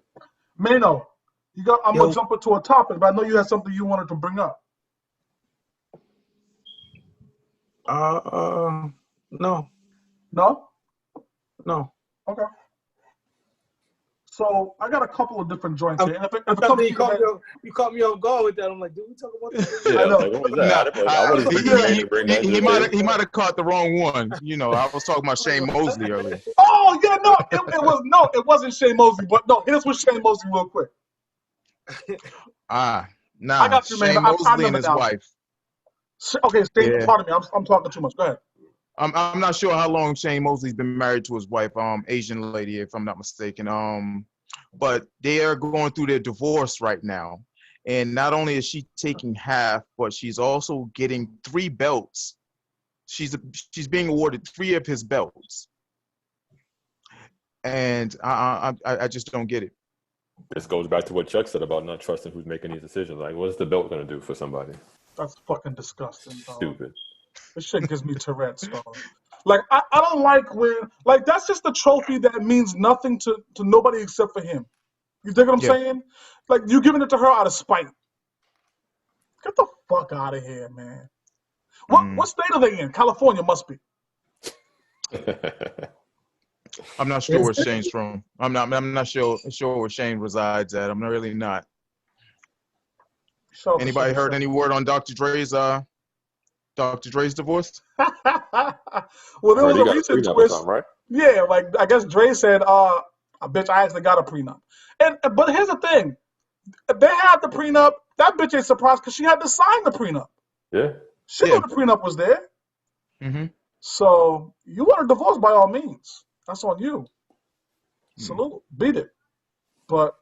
Mano, I'm gonna jump into a topic, but I know you had something you wanted to bring up. No. No? Okay. So I got a couple of different joints here. You caught me off guard with that. I'm like, did we talk about that? Yeah, I was like, what was that? I wasn't bring that he might have caught the wrong one. You know, I was talking about Shane Mosley earlier. Oh yeah, it wasn't Shane Mosley, but no, hit us with Shane Mosley real quick. Nah. I got you, man. Shane Mosley and his wife. Okay, pardon me. I'm talking too much. Go ahead. I'm not sure how long Shane Mosley's been married to his wife, Asian lady, if I'm not mistaken. But they are going through their divorce right now. And not only is she taking half, but she's also getting 3 belts. She's being awarded 3 of his belts. And I just don't get it. This goes back to what Chuck said about not trusting who's making these decisions. Like, what's the belt going to do for somebody? That's fucking disgusting, dog. Stupid. This shit gives me Tourette's, dog. Like, I don't like when, like, that's just a trophy that means nothing to nobody except for him. You dig what I'm saying? Like, you giving it to her out of spite. Get the fuck out of here, man. What state are they in? California must be. I'm not sure where Shane's from. I'm not sure where Shane resides at. I'm really not. Anybody heard any word on Dr. Dre's divorce? Well, there was a recent twist, right? Yeah, like I guess Dre said, bitch, I actually got a prenup. But here's the thing. They had the prenup. That bitch ain't surprised because she had to sign the prenup. Yeah. She knew the prenup was there. Mm-hmm. So you want a divorce by all means. That's on you. Salute. Beat it. But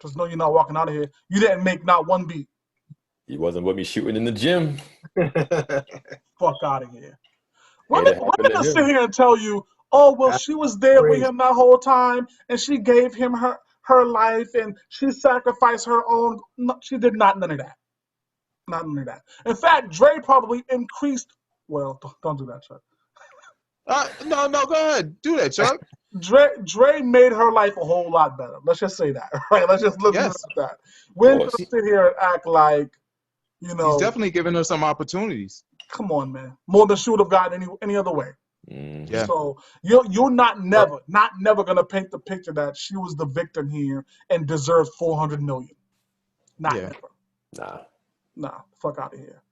just know you're not walking out of here. You didn't make not one beat. He wasn't with me shooting in the gym. Fuck out of here. Women can sit here and tell you, oh, well, she was there with him that whole time, and she gave him her life, and she sacrificed her own. No, she did not none of that. Not none of that. In fact, Dre probably increased. Well, don't do that, Chuck. No, go ahead. Do that, Chuck. Dre made her life a whole lot better. Let's just say that, right? Let's just look at that. We're going to sit here and act like, you know. He's definitely giving her some opportunities. Come on, man. More than she would have gotten any other way. Yeah. So you're not never gonna paint the picture that she was the victim here and deserves 400 million. Not Yeah. never. Nah. Nah, fuck out of here.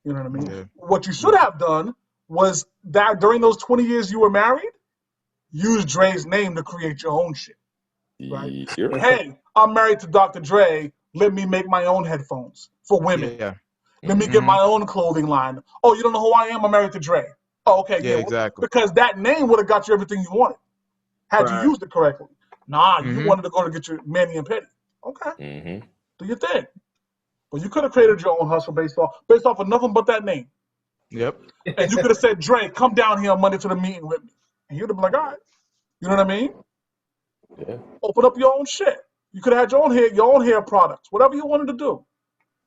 You know what I mean? Yeah. What you should have done was that during those 20 years you were married, use Dre's name to create your own shit. Right? Yep. Hey, I'm married to Dr. Dre. Let me make my own headphones for women. Yeah. Let me get my own clothing line. Oh, you don't know who I am? I'm married to Dre. Oh, okay, Yeah, yeah. exactly. Because that name would have got you everything you wanted had you Right. used it correctly. Nah, you Mhm. wanted to go to get your Manny and Petty. Okay, Mm-hmm. do your thing. But you could have created your own hustle based off of nothing but that name. Yep. And you could have said, Dre, come down here on Monday to the meeting with me. And he would have been like, all right. You know what I mean? Yeah. Open up your own shit. You could have had your own hair products, whatever you wanted to do.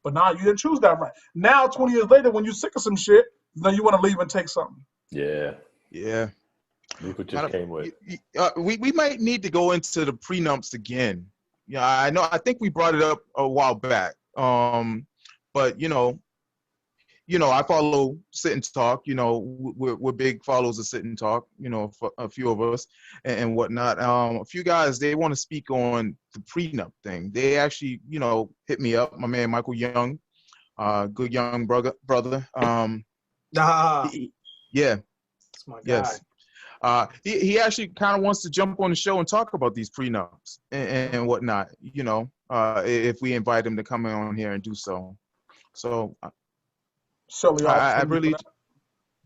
But now you didn't choose that right. Now, 20 years later, when you're sick of some shit, then you want to leave and take something. Yeah. Yeah. Look what just came with. We might need to go into the prenups again. Yeah, I know. I think we brought it up a while back. But I follow Sit and Talk. We're big followers of Sit and Talk. For a few of us and whatnot. A few guys they want to speak on the prenup thing. They actually hit me up. My man Michael Young, good young brother. Nah, Yeah. that's my guy. Yes. He actually kind of wants to jump on the show and talk about these prenups and whatnot. If we invite him to come on here and do so. So Silly I opportunity really, for that.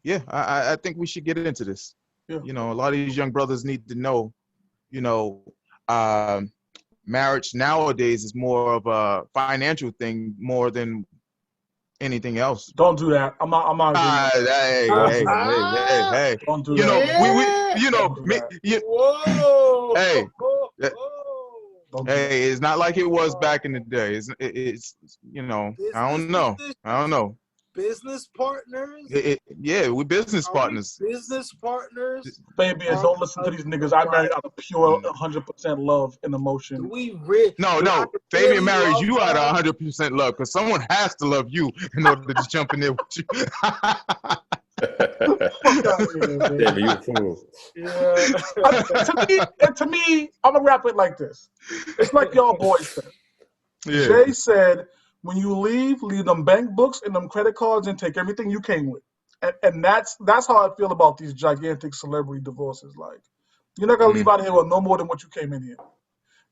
yeah, I think we should get into this. Yeah. A lot of these young brothers need to know, you know, um, marriage nowadays is more of a financial thing more than anything else. Don't do that. I'm not agreeing with that. Hey. Don't do You know, that, man. Don't do me, that. Whoa! hey, uh, Don't do that. hey, it's not like it was back in the day. It's I don't know. Business partners. Yeah, we're business Are we partners. business partners? Fabian, don't listen to these niggas. I married out of pure 100% love and Do emotion. we really? No. Fabian marries you out of 100% love because someone has to love you in order to jump in there with you. Fuck out of here, man. Damn, you a fool. Yeah. To me, I'm gonna wrap it like this. It's like y'all boys said. Yeah. Jay said, when you leave them bank books and them credit cards and take everything you came with. And that's how I feel about these gigantic celebrity divorces. Like, you're not gonna leave out of here with no more than what you came in here.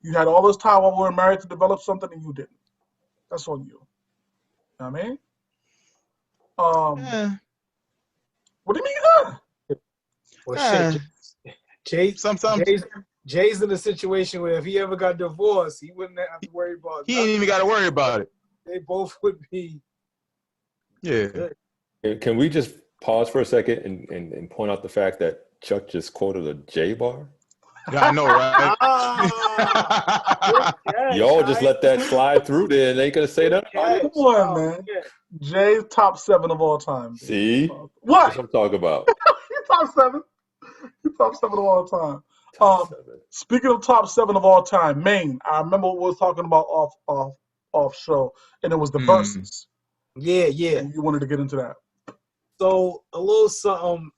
You had all this time while we were married to develop something and you didn't. That's on you. You know what I mean? What do you mean? Well, shit. Sometimes Jay's in a situation where if he ever got divorced, he wouldn't have to worry about. he ain't even got to worry about it. They both would be. Yeah. Good. Can we just pause for a second and point out the fact that Chuck just quoted a J bar? Yeah, I know, right? Y'all just let that slide through there and ain't gonna say that. Come on, man. Jay's top 7 of all time. Dude. See? What? That's what I'm talking about. He's top 7. He's top 7 of all time. Top 7. Speaking of top 7 of all time, Maine. I remember what we were talking about off show, and it was the verses. Yeah. And you wanted to get into that. So a little something.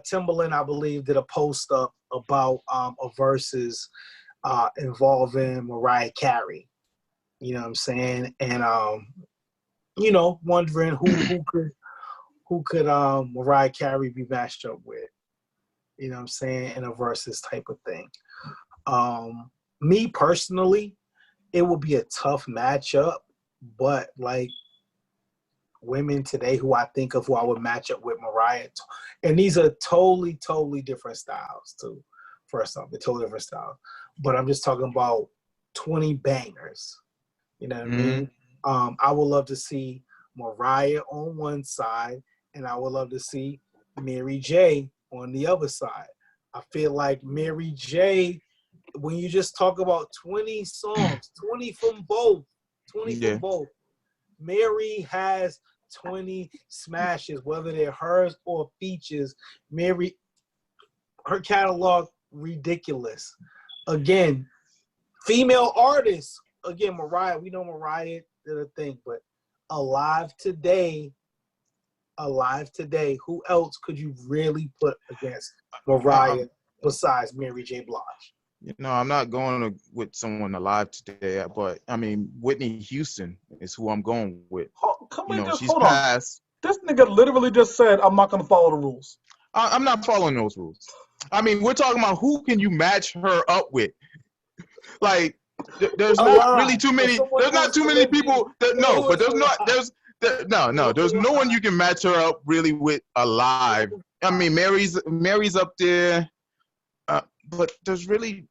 Timberland, I believe, did a post up about a verses involving Mariah Carey. You know what I'm saying? And wondering who could Mariah Carey be matched up with. You know what I'm saying? In a versus type of thing. Me personally, it would be a tough matchup, but like women today who I think of who I would match up with Mariah, and these are totally different styles too. First off, they're totally different styles. But I'm just talking about 20 bangers. You know what I mean? I would love to see Mariah on one side, and I would love to see Mary J on the other side. I feel like Mary J, when you just talk about 20 songs, 20 from both, from both. Mary has 20 smashes, whether they're hers or features. Mary, her catalog, ridiculous. Again, female artists. Again, Mariah, we know Mariah did a thing, but alive today, alive today, who else could you really put against Mariah besides Mary J. Blige? I'm not going with someone alive today, but I mean, Whitney Houston is who I'm going with. She's passed. This nigga literally just said, I'm not going to follow the rules. I'm not following those rules. I mean, we're talking about who can you match her up with? Like, there's not really too many. There's not too many people. There's no one you can match her up really with alive. I mean, Mary's up there, but there's really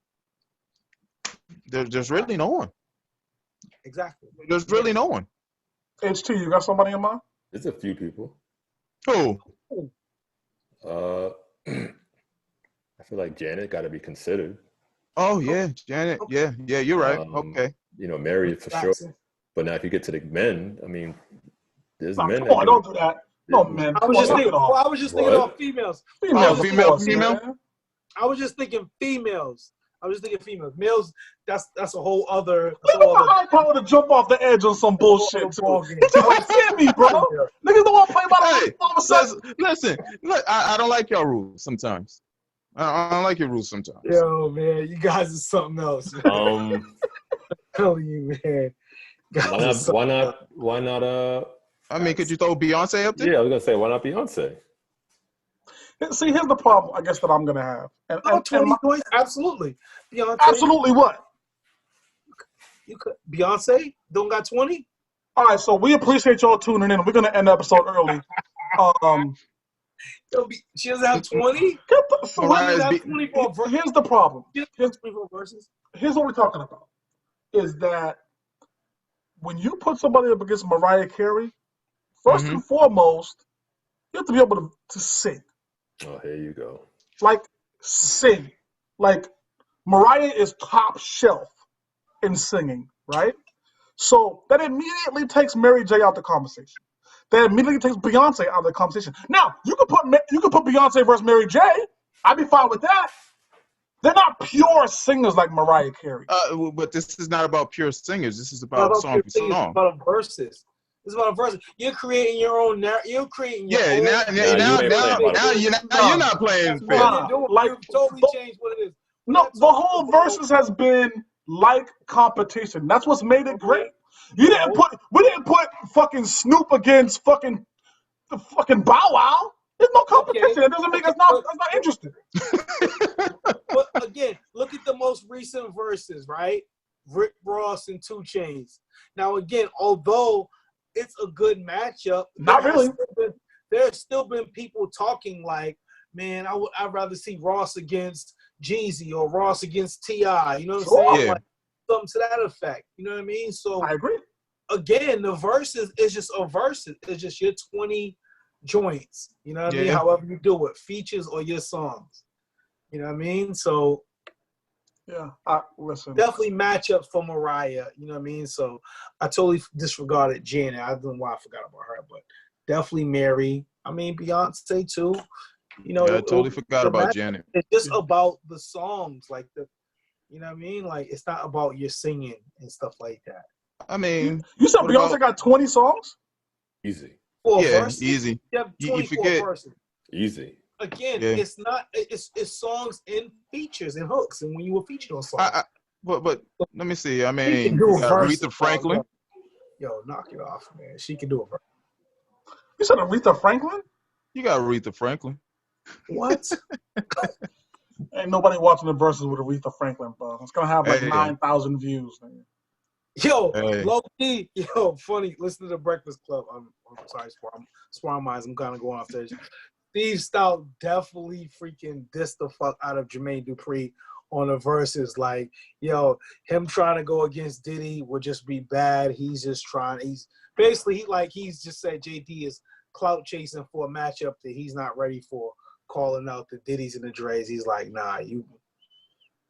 no one. Exactly. There's really no one. HT, you got somebody in mind? There's a few people. Who? I feel like Janet got to be considered. Oh yeah, Janet. Yeah, you're right. Okay. Mary for sure. But now if you get to the men, I mean, there's men. Come on, don't do that. No, man. I was just thinking about females. Female. I was just thinking females. Males, that's a whole other. Look at the high power to jump off the edge on some bullshit too. He just like me, bro. Niggas don't want to play by the rules. Listen, look, I don't like your rules sometimes. I don't like your rules sometimes. Yo, man, you guys are something else. I'm telling you, man. Why not? I mean, could you throw Beyonce up there? Yeah, I was gonna say, why not Beyonce? See, here's the problem, I guess, that I'm gonna have. And 20 points, absolutely. Beyonce. Absolutely what? You could Beyonce don't got 20? All right, so we appreciate y'all tuning in. We're gonna end the episode early. She doesn't have 20? Here's the problem. Here's what we're talking about. Is that when you put somebody up against Mariah Carey, first and foremost, you have to be able to sing. Oh, here you go. Like, sing. Like, Mariah is top shelf in singing, right? So that immediately takes Mary J out the conversation. That immediately takes Beyonce out of the conversation. Now, you could put Beyonce versus Mary J. I'd be fine with that. They're not pure singers like Mariah Carey. But this is not about pure singers. This is about song for song. It's about verses. It's about verses. You're creating your own narrative. You're creating your own. Now you're not playing fair. You totally changed what it is. No, the whole verses has been like competition. That's what's made it great. We didn't put fucking Snoop against fucking Bow Wow. There's no competition. It doesn't make us not interested. But again, look at the most recent verses, right? Rick Ross and 2 Chainz. Now again, although it's a good matchup, not really. There's still been people talking like, man, I'd rather see Ross against Jeezy or Ross against T.I. You know what I'm saying? Yeah. Like, something to that effect. You know what I mean? So I agree. Again, the verses is just a verses. It's just your 20 joints. You know what I mean? However you do it, features or your songs. You know what I mean? So yeah, listen. Definitely matchups for Mariah. You know what I mean? So I totally disregarded Janet. I don't know why I forgot about her, but definitely Mary. I mean Beyonce too. You know, I totally forgot about Janet. It's just about the songs, like you know what I mean? Like it's not about your singing and stuff like that. I mean, you said Beyonce got 20 songs? Easy. Easy. You have 24 verses. Easy. Again, it's not. It's songs and features and hooks, and when you were featured on songs. But let me see. I mean, you got Aretha Franklin. Yo, knock it off, man. She can do it. You said Aretha Franklin? You got Aretha Franklin. What? Ain't nobody watching the verses with Aretha Franklin, bro. It's gonna have like 9,000 views, man. Yo, low key, funny. Listen to the Breakfast Club. I'm sorry, Sparring Minds. I'm kind of going off stage. Steve Stout definitely freaking dissed the fuck out of Jermaine Dupri on the verses. Like, him trying to go against Diddy would just be bad. He's just trying. He's basically he's just said JD is clout chasing for a matchup that he's not ready for. Calling out the Diddy's and the Dre's. He's like, nah,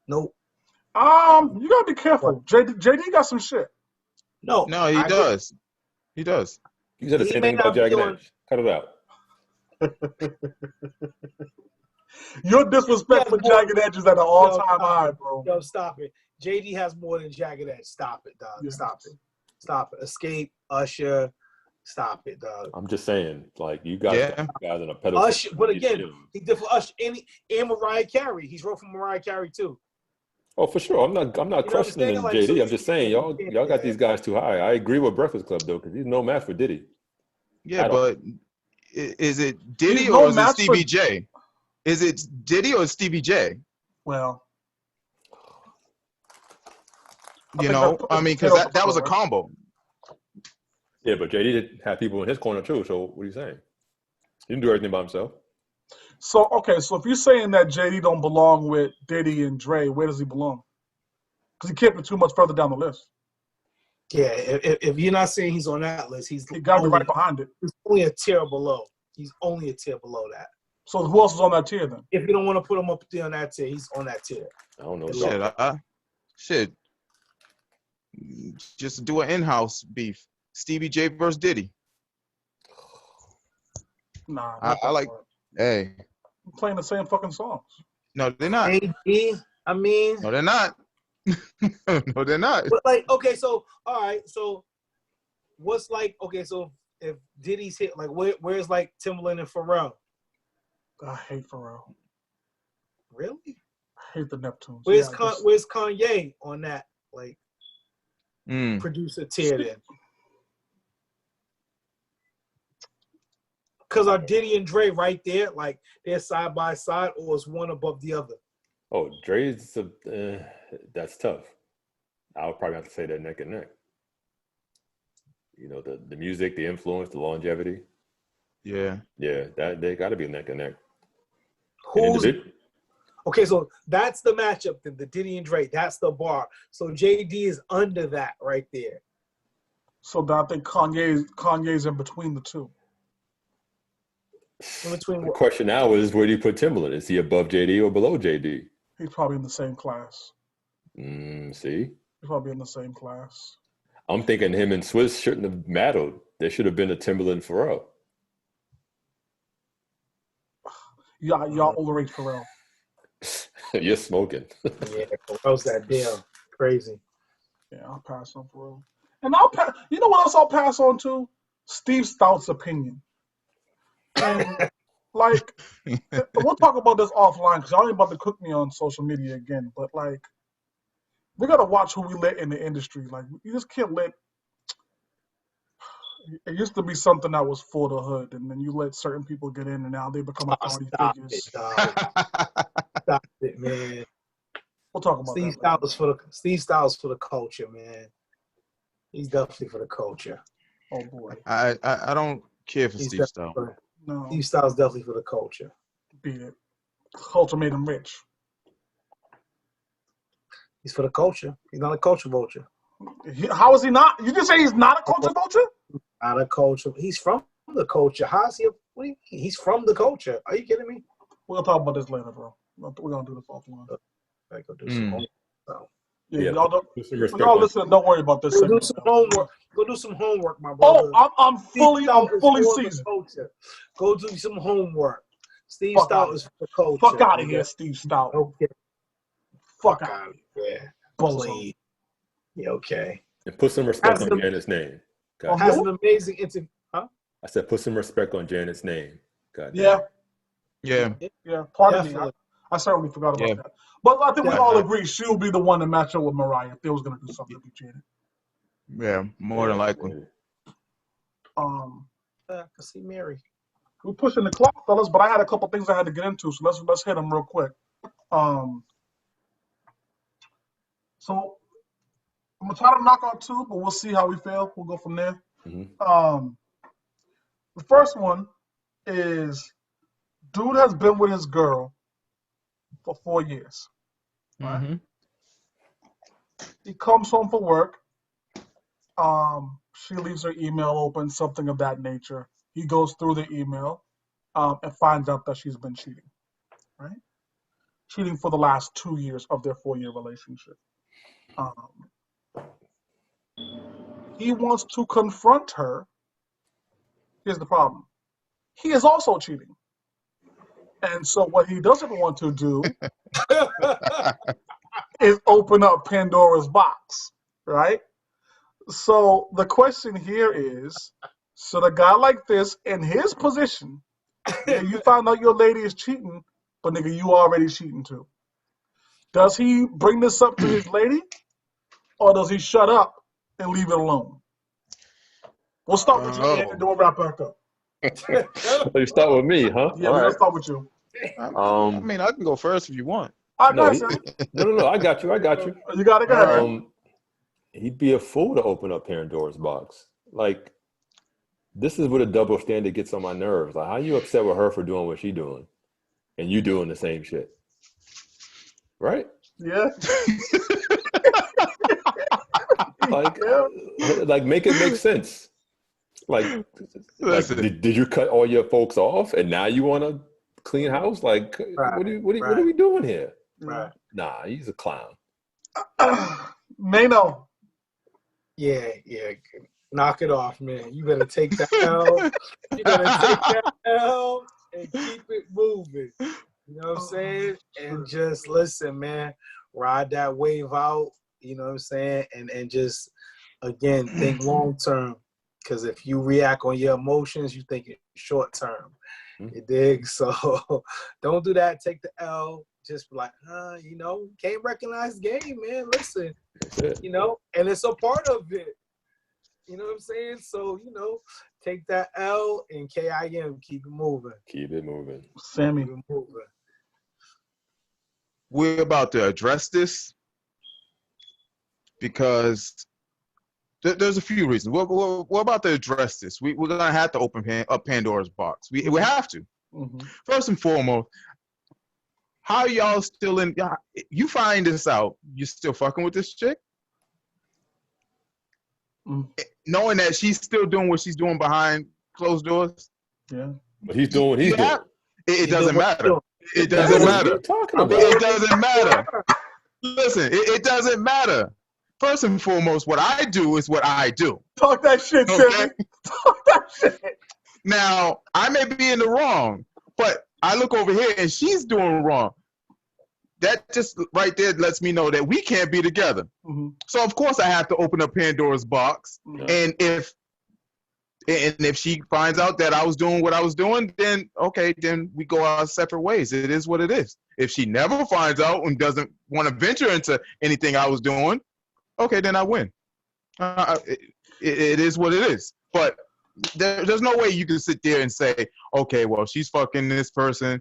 nope. You gotta be careful. JD got some shit. No, he does. He does. You said the same thing about Jagged Edge. Cut it out. Your disrespect for Jagged Edge is at an all-time high, bro. Yo, stop it. JD has more than Jagged Edge. Stop it, dog. Yes. Stop it. Escape, Usher, Stop it, dog. I'm just saying, like, you guys got guys on a pedestal. Usher, but again, he did for Usher and Mariah Carey. He's wrote for Mariah Carey too. Oh, for sure. I'm not questioning like, JD. so I'm just saying y'all got these guys too high. I agree with Breakfast Club though, because he's no match for Diddy. Yeah, but is it Diddy He's or no is it match Stevie for- J? Is it Diddy or Stevie J? Well, You know, I mean, because that was a combo. Yeah, but JD did have people in his corner too. So what are you saying? He didn't do everything by himself. So if you're saying that JD don't belong with Diddy and Dre, where does he belong? Because he can't be too much further down the list. Yeah, if you're not saying he's on that list, he got to be right behind it. He's only a tier below. He's only a tier below that. So who else is on that tier then? If you don't want to put him up there on that tier, he's on that tier. I don't know. Shit. Just do an in-house beef. Stevie J versus Diddy. Nah. I like. Hey. I'm playing the same fucking songs. No, they're not. I mean. No, they're not. No, they're not. But like, okay, so all right, so what's like? Okay, so if Diddy's hit, like, where's like Timbaland and Pharrell? I hate Pharrell. Really? I hate the Neptunes. Where's Kanye on that? Like, producer tier then? Because are Diddy and Dre right there, like they're side by side, or is one above the other? Oh, Dre's that's tough. I would probably have to say they're neck and neck. You know, the music, the influence, the longevity. Yeah. Yeah, that they got to be neck and neck. Okay, so that's the matchup then, the Diddy and Dre. That's the bar. So JD is under that right there. So I think Kanye's in between the two. The question now is, where do you put Timbaland? Is he above JD or below JD? He's probably in the same class. See? He's probably in the same class. I'm thinking him and Swiss shouldn't have mattered. There should have been a Timbaland Pharrell. Y'all overrate Pharrell. You're smoking. Yeah, Pharrell's that damn crazy. Yeah, I'll pass on Pharrell. And I'll pass. You know what else I'll pass on to? Steve Stout's opinion. And like, we'll talk about this offline because y'all ain't about to cook me on social media again. But like, we gotta watch who we let in the industry. Like, you just can't let. It used to be something that was for the hood, and then you let certain people get in, and now they become authority figures. Stop it, man. We'll talk about Steve that. Steve Stout's for the culture, man. He's definitely for the culture. Oh boy. I don't care for Steve Stout. No. Steve Stout's definitely for the culture. Beat it. Culture made him rich. He's for the culture. He's not a culture vulture. How is he not? You just say he's not a culture vulture? Not a culture. He's from the culture. How's he? What do you mean? He's from the culture. Are you kidding me? We'll talk about this later, bro. We're gonna do this offline. I go do some homework. So. Yeah, y'all listen. Don't worry about this. Go do some homework. Go do some homework, my brother. Oh, I'm fully seasoned. Go do some homework. Steve Stout is for the culture. Fuck out of here, Steve Stout. Okay. Fuck out of here. Please. Yeah, okay. And put some respect on Janet's name. Has an amazing interview. Huh? I said put some respect on Janet's name. God yeah. Yeah. Yeah. Pardon me. I certainly forgot about that. But I think we all agree she'll be the one to match up with Mariah if they was going to do something to be Janet. Yeah, more than likely. I can see Mary. We're pushing the clock, fellas, but I had a couple things I had to get into, so let's hit them real quick. So I'm gonna try to knock out two, but we'll see how we feel. We'll go from there. Mm-hmm. The first one is dude has been with his girl for 4 years. Right? Mm-hmm. He comes home from work. She leaves her email open, something of that nature. He goes through the email and finds out that she's been cheating. Right? Cheating for the last 2 years of their 4-year relationship. He wants to confront her. Here's the problem. He is also cheating. And so what he doesn't want to do is open up Pandora's box, right? So the question here is, So the guy like this, in his position, nigga, you found out your lady is cheating, but nigga, you already cheating too. Does he bring this up to his lady, or does he shut up and leave it alone? We'll start with you, Ant, and then we'll wrap back up. You start with me, huh? Yeah, All we're right. gonna start with you. I mean, I can go first if you want. All right, go No, ahead, Sammy. no. I got you. You got it. Go ahead. Sammy. He'd be a fool to open up Pandora's box. Like, this is where the double standard gets on my nerves. Like, how you upset with her for doing what she's doing, and you doing the same shit, right? Yeah. Like make it make sense. Like did you cut all your folks off, and now you want to clean house? Like, what are we doing here? Right. Nah, he's a clown. Mano. Yeah. Knock it off, man. You better take that L. You better take that L and keep it moving. You know what I'm saying? And just listen, man. Ride that wave out. You know what I'm saying? And just, again, think long term. Because if you react on your emotions, you think it's short term. You dig? So don't do that. Take the L. Just be like, can't recognize the game, man. Listen, and it's a part of it. You know what I'm saying? So, take that L and KIM. Keep it moving. Keep it moving. Sammy. Keep it moving. We're about to address this because there's a few reasons. We're about to address this. We're going to have to open up Pandora's box. We have to. Mm-hmm. First and foremost, how y'all still in? You find this out, you still fucking with this chick? Knowing that she's still doing what she's doing behind closed doors? Yeah. But he's doing what he's doing. It doesn't matter. It doesn't matter. It doesn't matter. Listen, it doesn't matter. First and foremost, what I do is what I do. Talk that shit, okay? Sammy. Talk that shit. Now, I may be in the wrong, but I look over here and she's doing wrong. That just right there lets me know that we can't be together. Mm-hmm. So of course I have to open up Pandora's box. Mm-hmm. And if she finds out that I was doing what I was doing, then okay, then we go our separate ways. It is what it is. If she never finds out and doesn't want to venture into anything I was doing, okay, then I win. It is what it is. But there's no way you can sit there and say, okay, well, she's fucking this person,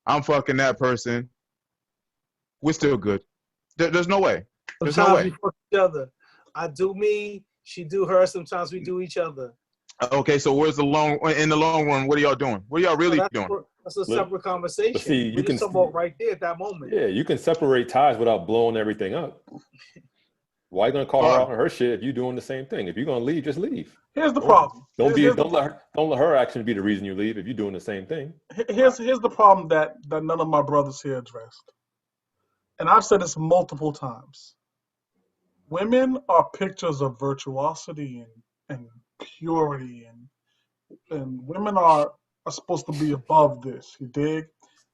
I'm fucking that person. We're still good. There's no way. There's sometimes no way. we fuck each other. I do me, she do her. Sometimes we do each other. Okay, so in the long run, what are y'all doing? What are y'all really doing? That's a separate conversation. See, you can talk about right there at that moment. Yeah, you can separate ties without blowing everything up. Why are you gonna call her out on her shit if you're doing the same thing? If you're gonna leave, just leave. Here's the problem. Don't let her actions be the reason you leave if you're doing the same thing. Here's the problem that none of my brothers here addressed. And I've said this multiple times. Women are pictures of virtuosity and purity, and women are supposed to be above this. You dig?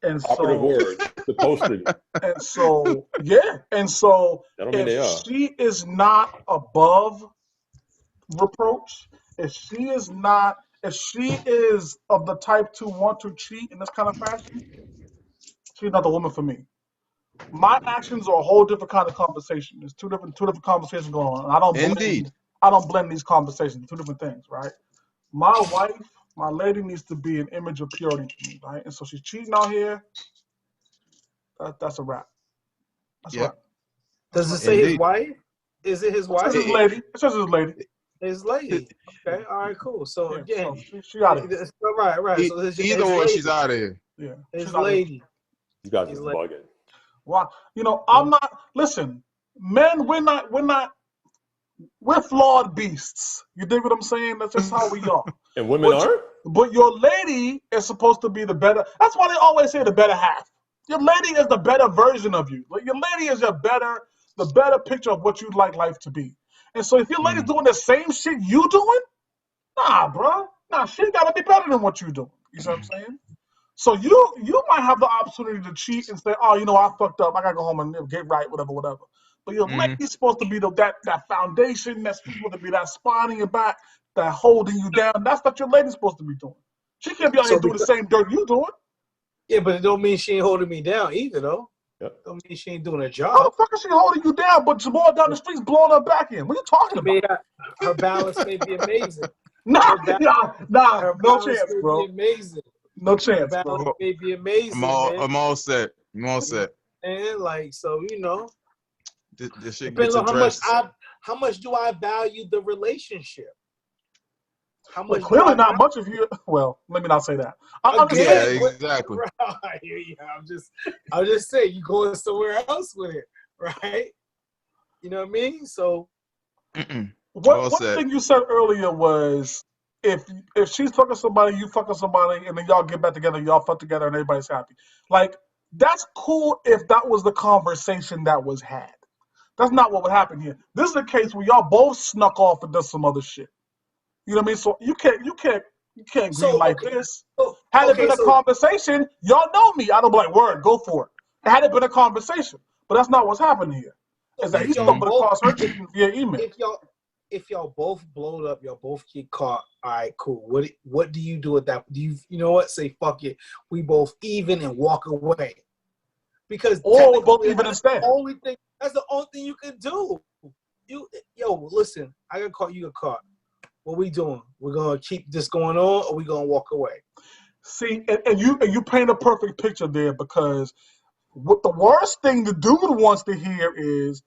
And operative word, supposed to be. And so, yeah. And so, if she is not above reproach, if she is of the type to want to cheat in this kind of fashion, she's not the woman for me. My actions are a whole different kind of conversation. There's two different conversations going on. And I don't blend these conversations. Two different things, right? My wife, my lady, needs to be an image of purity to me, right? And so she's cheating out here. That's a wrap. That's a wrap. Does it say his wife? Is it his wife? It says his lady. It says his lady. His lady. Okay. All right. Cool. So again, so she out of here. Right. So either or, she's out of here. Yeah. His lady. You guys are bugging. Wow. I'm not. Listen, men. We're flawed beasts. You dig what I'm saying? That's just how we are. And women aren't? But your lady is supposed to be the better. That's why they always say the better half. Your lady is the better version of you. Like, your lady is the better picture of what you'd like life to be. And so if your lady's doing the same shit you doing, nah, bro. Nah, she gotta be better than what you doing. You see what I'm saying? So you might have the opportunity to cheat and say, oh, I fucked up. I gotta go home and get right, whatever. But your lady's supposed to be that foundation that's supposed to be that spine in your back. that holding you down. That's what your lady's supposed to be doing. She can't be out here doing the same dirt you doing. Yeah, but it don't mean she ain't holding me down either, though. Yep. Don't mean she ain't doing her How job. the fuck is she holding you down, but Jamal down the street's blowing her back in? What are you talking about? Her balance may be amazing. Nah, Her no balance chance, may bro. be amazing. No Her chance, balance bro. may be amazing, man. I'm all set. I'm all set. And like, so you know, This shit depends gets on addressed. how much do I value the relationship? How Well, much? clearly not much of you. Well, let me not say that. I'm just Yeah, saying. exactly. I'm just saying you going somewhere else with it, right? You know what I mean? So One thing you said earlier was if she's fucking somebody, you fucking somebody, and then y'all get back together, y'all fuck together, and everybody's happy. Like, that's cool if that was the conversation that was had. That's not what would happen here. This is a case where y'all both snuck off and done some other shit. You know what I mean? So you can't green light this. Had it been a conversation, y'all know me. I'd be like, word, go for it. Had it been a conversation. But that's not what's happening here. Is that he stumbled across her chicken via email. If y'all both blowed up, y'all both get caught, all right, cool. What do you do with that? Do you know what? Say fuck it. We both even and walk away. Because or both even instead. That's the only thing you can do. Listen, I got caught, you got caught. What we doing? We're gonna keep this going on, or we gonna walk away? See, and you paint a perfect picture there, because what the worst thing the dude wants to hear is,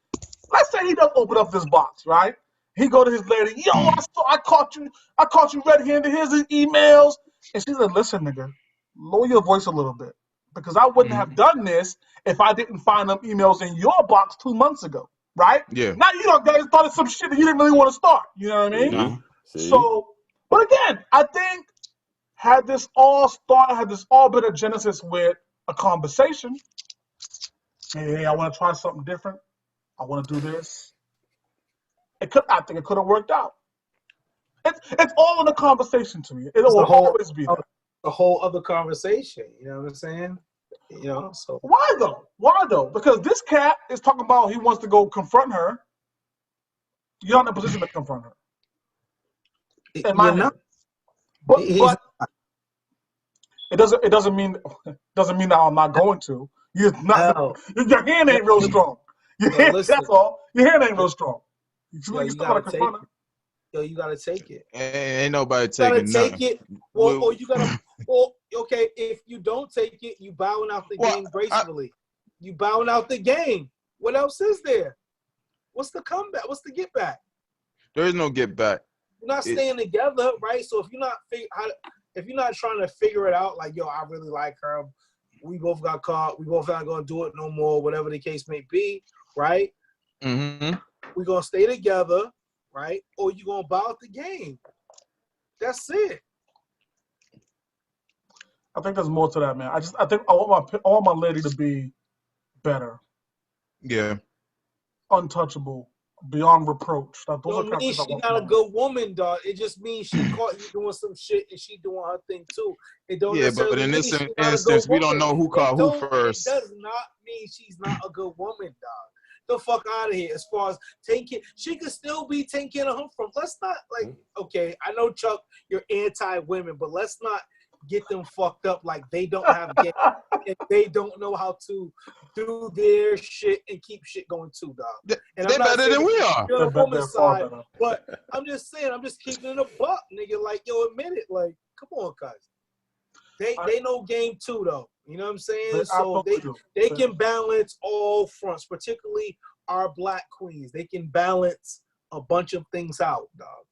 let's say he doesn't open up this box, right? He go to his lady, yo, I caught you red-handed. Here's his emails, and she said, listen, nigga, lower your voice a little bit, because I wouldn't have done this if I didn't find them emails in your box 2 months ago, right? Yeah. Now you guys started some shit that you didn't really want to start. You know what I mean? See? So, but again, I think had this all been a genesis with a conversation, hey, I want to try something different. I want to do this. I think it could have worked out. It's all in the conversation to me. It will always be that. A whole other conversation. You know what I'm saying? You know. So why though? Because this cat is talking about he wants to go confront her. You're not in a position to confront her. You're not. But it doesn't mean that I'm not going to. Your hand ain't real strong. That's all. Your hand ain't real strong. You still gotta confront her. You gotta take it. Ain't nobody taking nothing. Take it. Or you gotta. Or okay, if you don't take it, you bowing out the game gracefully. You bowing out the game. What else is there? What's the comeback? What's the get back? There is no get back. You're not staying together, right? So if you're not trying to figure it out, like, yo, I really like her, we both got caught, we both not gonna do it no more, whatever the case may be, right? Mm-hmm. We're gonna stay together, right? Or you gonna bow out the game. That's it. I think there's more to that, man. I think I want my lady to be better. Yeah. Untouchable, beyond reproach. Don't mean she's not a good woman, dog. It just means she caught you doing some shit and she doing her thing too. It don't necessarily but in mean this she's instance, we don't know who caught who first. It does not mean she's not a good woman, dog. The fuck out of here. As far as taking, she could still be taking care of him from. Let's not okay. I know, Chuck, you're anti-women, but let's not get them fucked up like they don't have game and they don't know how to do their shit and keep shit going too, dog. And they're better than we are. You're on the woman's side, but I'm just saying, I'm just keeping it a buck, nigga. Like, yo, admit it. Like, come on, guys. They know game too, though. You know what I'm saying? So they can balance all fronts, particularly our black queens. They can balance a bunch of things out, dog.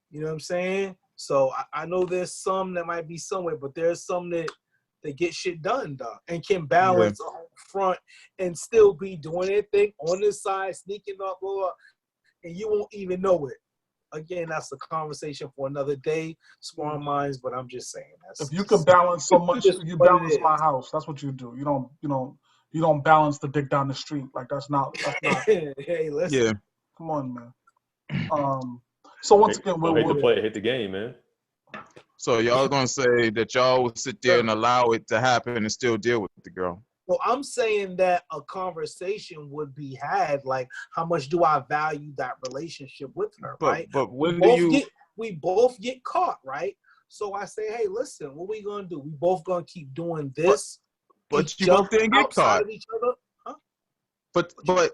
You know what I'm saying? So I know there's some that might be somewhere, but there's some that get shit done, dog, and can balance on front and still be doing their thing on this side, sneaking up, and you won't even know it. Again, that's a conversation for another day, Sparring Minds. But I'm just saying, if you can balance so much, you balance my house. That's what you do. You don't balance the dick down the street. Like that's not. Hey, listen. Yeah. Come on, man. So once again, hit the game, man. So y'all gonna say that y'all will sit there and allow it to happen and still deal with the girl? Well, I'm saying that a conversation would be had, like, how much do I value that relationship with her, right? But when we both get caught, right? So I say, hey, listen, what we gonna do? We both gonna keep doing this. But you both didn't get caught. Of each other. Huh? But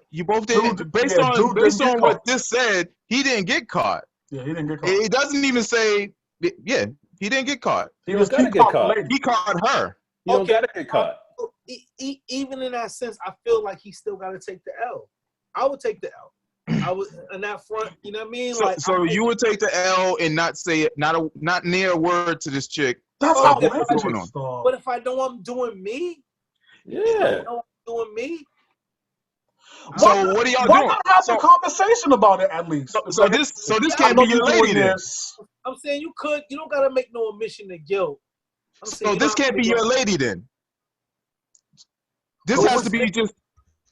you both didn't. Dude, based yeah, on dude based didn't on get what caught. this said, he didn't get caught. Yeah, he didn't get caught. It doesn't even say. Yeah, he didn't get caught. You don't gotta get caught. He caught her. You don't gotta get caught. Even in that sense, I feel like he still got to take the L. I would take the L. I would in that front. You know what I mean? So you would take the L and not say it, not near a word to this chick. That's outrageous. But if I know I'm doing me, yeah, I know I'm doing me. So what are y'all doing? Why not have a conversation about it at least? So this can't be your lady then. I'm saying you don't gotta make no admission to guilt. So this can't be your lady then. This has to be just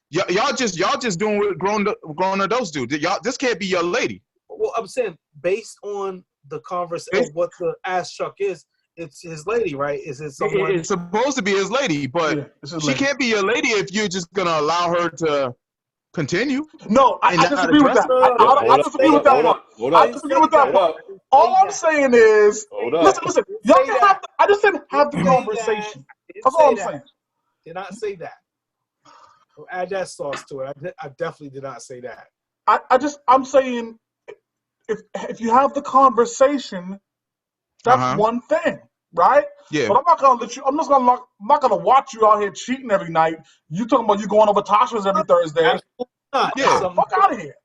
y'all just doing what grown adults do. This can't be your lady. Well, I'm saying based on the conversation of what the ass chuck is, it's his lady, right? Is it someone? It's supposed to be his lady, but she can't be your lady if you're just gonna allow her to continue. No, I disagree with that. I disagree with that. I disagree with that. All I'm saying is, listen. Y'all can have. I just said have the conversation. That's all I'm saying. Did not say that. I'll add that sauce to it. I definitely did not say that. I'm saying if you have the conversation, that's one thing, right? Yeah. But I'm not gonna let you. I'm not gonna watch you out here cheating every night. You talking about you going over Tasha's every Thursday? Absolutely not. Yeah. Fuck out of here.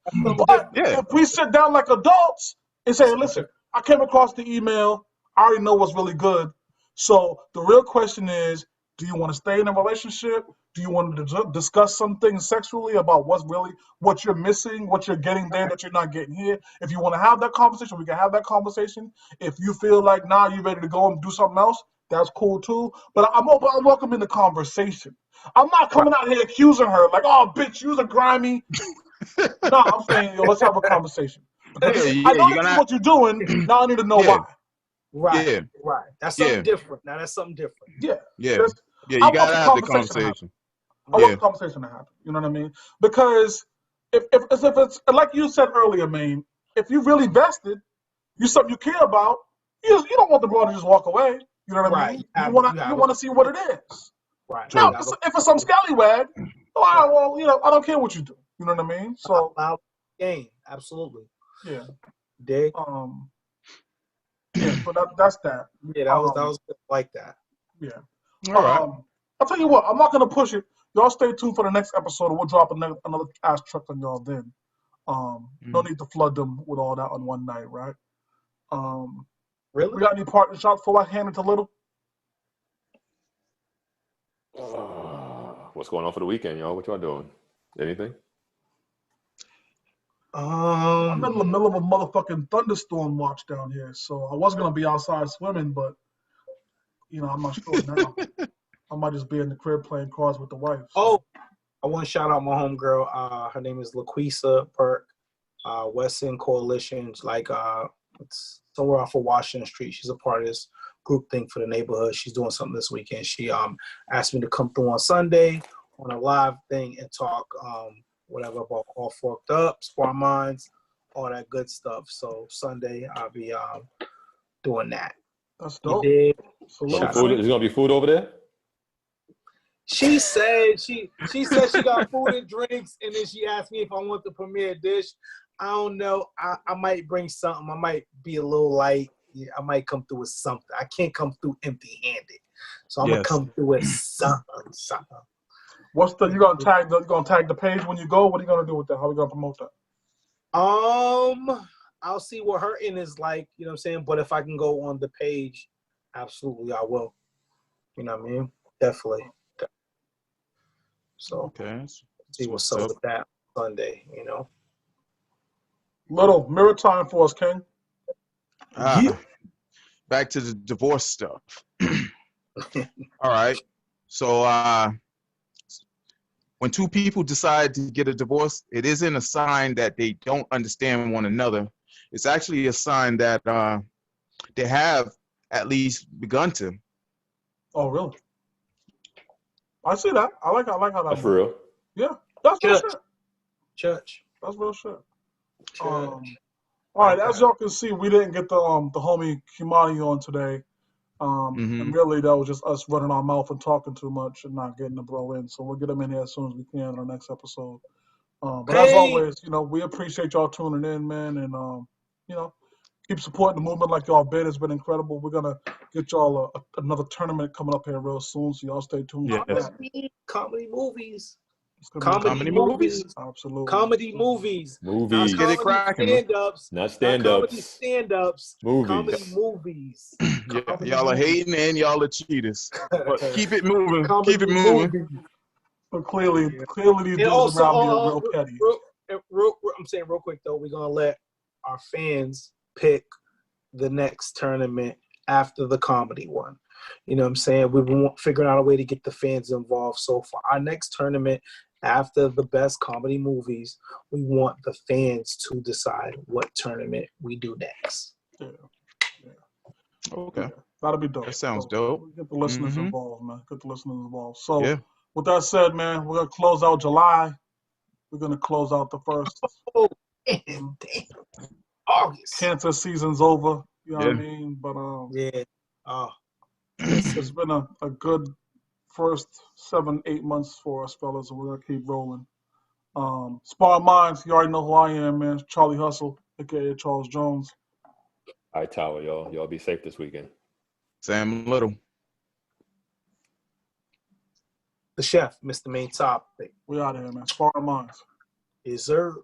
But if we sit down like adults and say, listen, I came across the email. I already know what's really good. So the real question is, do you want to stay in a relationship? Do you want to discuss some things sexually about what you're missing, what you're getting there that you're not getting here? If you want to have that conversation, we can have that conversation. If you feel like, you're ready to go and do something else, that's cool too. But I'm welcoming the conversation. I'm not coming out here accusing her like, oh, bitch, you're a grimy. No, I'm saying, let's have a conversation. Because I know this is what you're doing. Now I need to know why. Right. That's something different. Now that's something different. Yeah, you gotta have the conversation. I want the conversation to happen. You know what I mean? Because if it's like you said earlier, man, if you really vested, you something you care about, you don't want the bro to just walk away. You know what I mean? You want to see what it is. Right. Now, if it's some scallywag, well, I don't care what you do. You know what I mean? So game, absolutely. Yeah. Dig. Yeah, but that's that. Yeah, that was like that. Yeah. All right. I'll tell you what, I'm not gonna push it. Y'all stay tuned for the next episode. We'll drop another ass truck on y'all then. No need to flood them with all that on one night, right? Really? We got any partner shots before I hand it to Little? What's going on for the weekend, y'all? What y'all doing? Anything? I'm in the middle of a motherfucking thunderstorm watch down here, so I was gonna be outside swimming, but I'm not sure now. I might just be in the crib playing cards with the wife. So. Oh, I want to shout out my homegirl. Her name is LaQuisa Perk, Western Coalition. It's somewhere off of Washington Street. She's a part of this group thing for the neighborhood. She's doing something this weekend. She asked me to come through on Sunday on a live thing and talk whatever about All Forked Up, Sparring Minds, all that good stuff. So Sunday I'll be doing that. That's dope. Is gonna be food over there? She said she got food and drinks, and then she asked me if I want the premier dish. I don't know. I might bring something. I might be a little light. Yeah, I might come through with something. I can't come through empty-handed, so I'm gonna come through with something. You gonna tag the page when you go? What are you gonna do with that? How are we gonna promote that? I'll see what her end is like. You know what I'm saying? But if I can go on the page, absolutely I will. You know what I mean? Definitely. So see what's up with that Sunday, Little mirror time for us, King. Back to the divorce stuff. All right. So when two people decide to get a divorce, it isn't a sign that they don't understand one another. It's actually a sign that they have at least begun to. Oh, really? I see that. I like how that. That's for real. Yeah, that's real shit. Church. That's real shit. All right, as y'all can see, we didn't get the homie Kimani on today. And really, that was just us running our mouth and talking too much and not getting the bro in. So we'll get him in here as soon as we can in our next episode. But as always, we appreciate y'all tuning in, man, and keep supporting the movement like y'all been. It's been incredible. We're gonna get y'all another tournament coming up here real soon, so y'all stay tuned for that. Comedy movies. Comedy movies. Absolutely. Comedy movies. Movies. Get it cracking, man. Stand-ups. Not stand-ups. Comedy stand-ups. Movies. Comedy movies. Yeah, y'all are hating and y'all are cheaters. But keep it moving. Comedy Keep it moving. movies. But clearly these And dudes also, around me are real petty. I'm saying real quick though, we're gonna let our fans pick the next tournament after the comedy one. You know what I'm saying? We've been figuring out a way to get the fans involved. So for our next tournament after the best comedy movies, we want the fans to decide what tournament we do next. Yeah. Okay. Yeah. That'll be dope. That sounds dope. Get the listeners involved, man. Get the listeners involved. So Yeah. with that said, man, we're gonna close out July. We're gonna close out the first. Oh, damn. August. Cancer season's over. You know what I mean? But yeah. It's been a good first 7-8 months for us, fellas, and we're gonna keep rolling. Sparring Minds, you already know who I am, man. Charlie Hustle, aka Charles Jones. All right, Tower, y'all. Y'all be safe this weekend. Sam Little. The chef, Mr. Main Topic. We out of here, man. Sparring Minds. Yes, sir.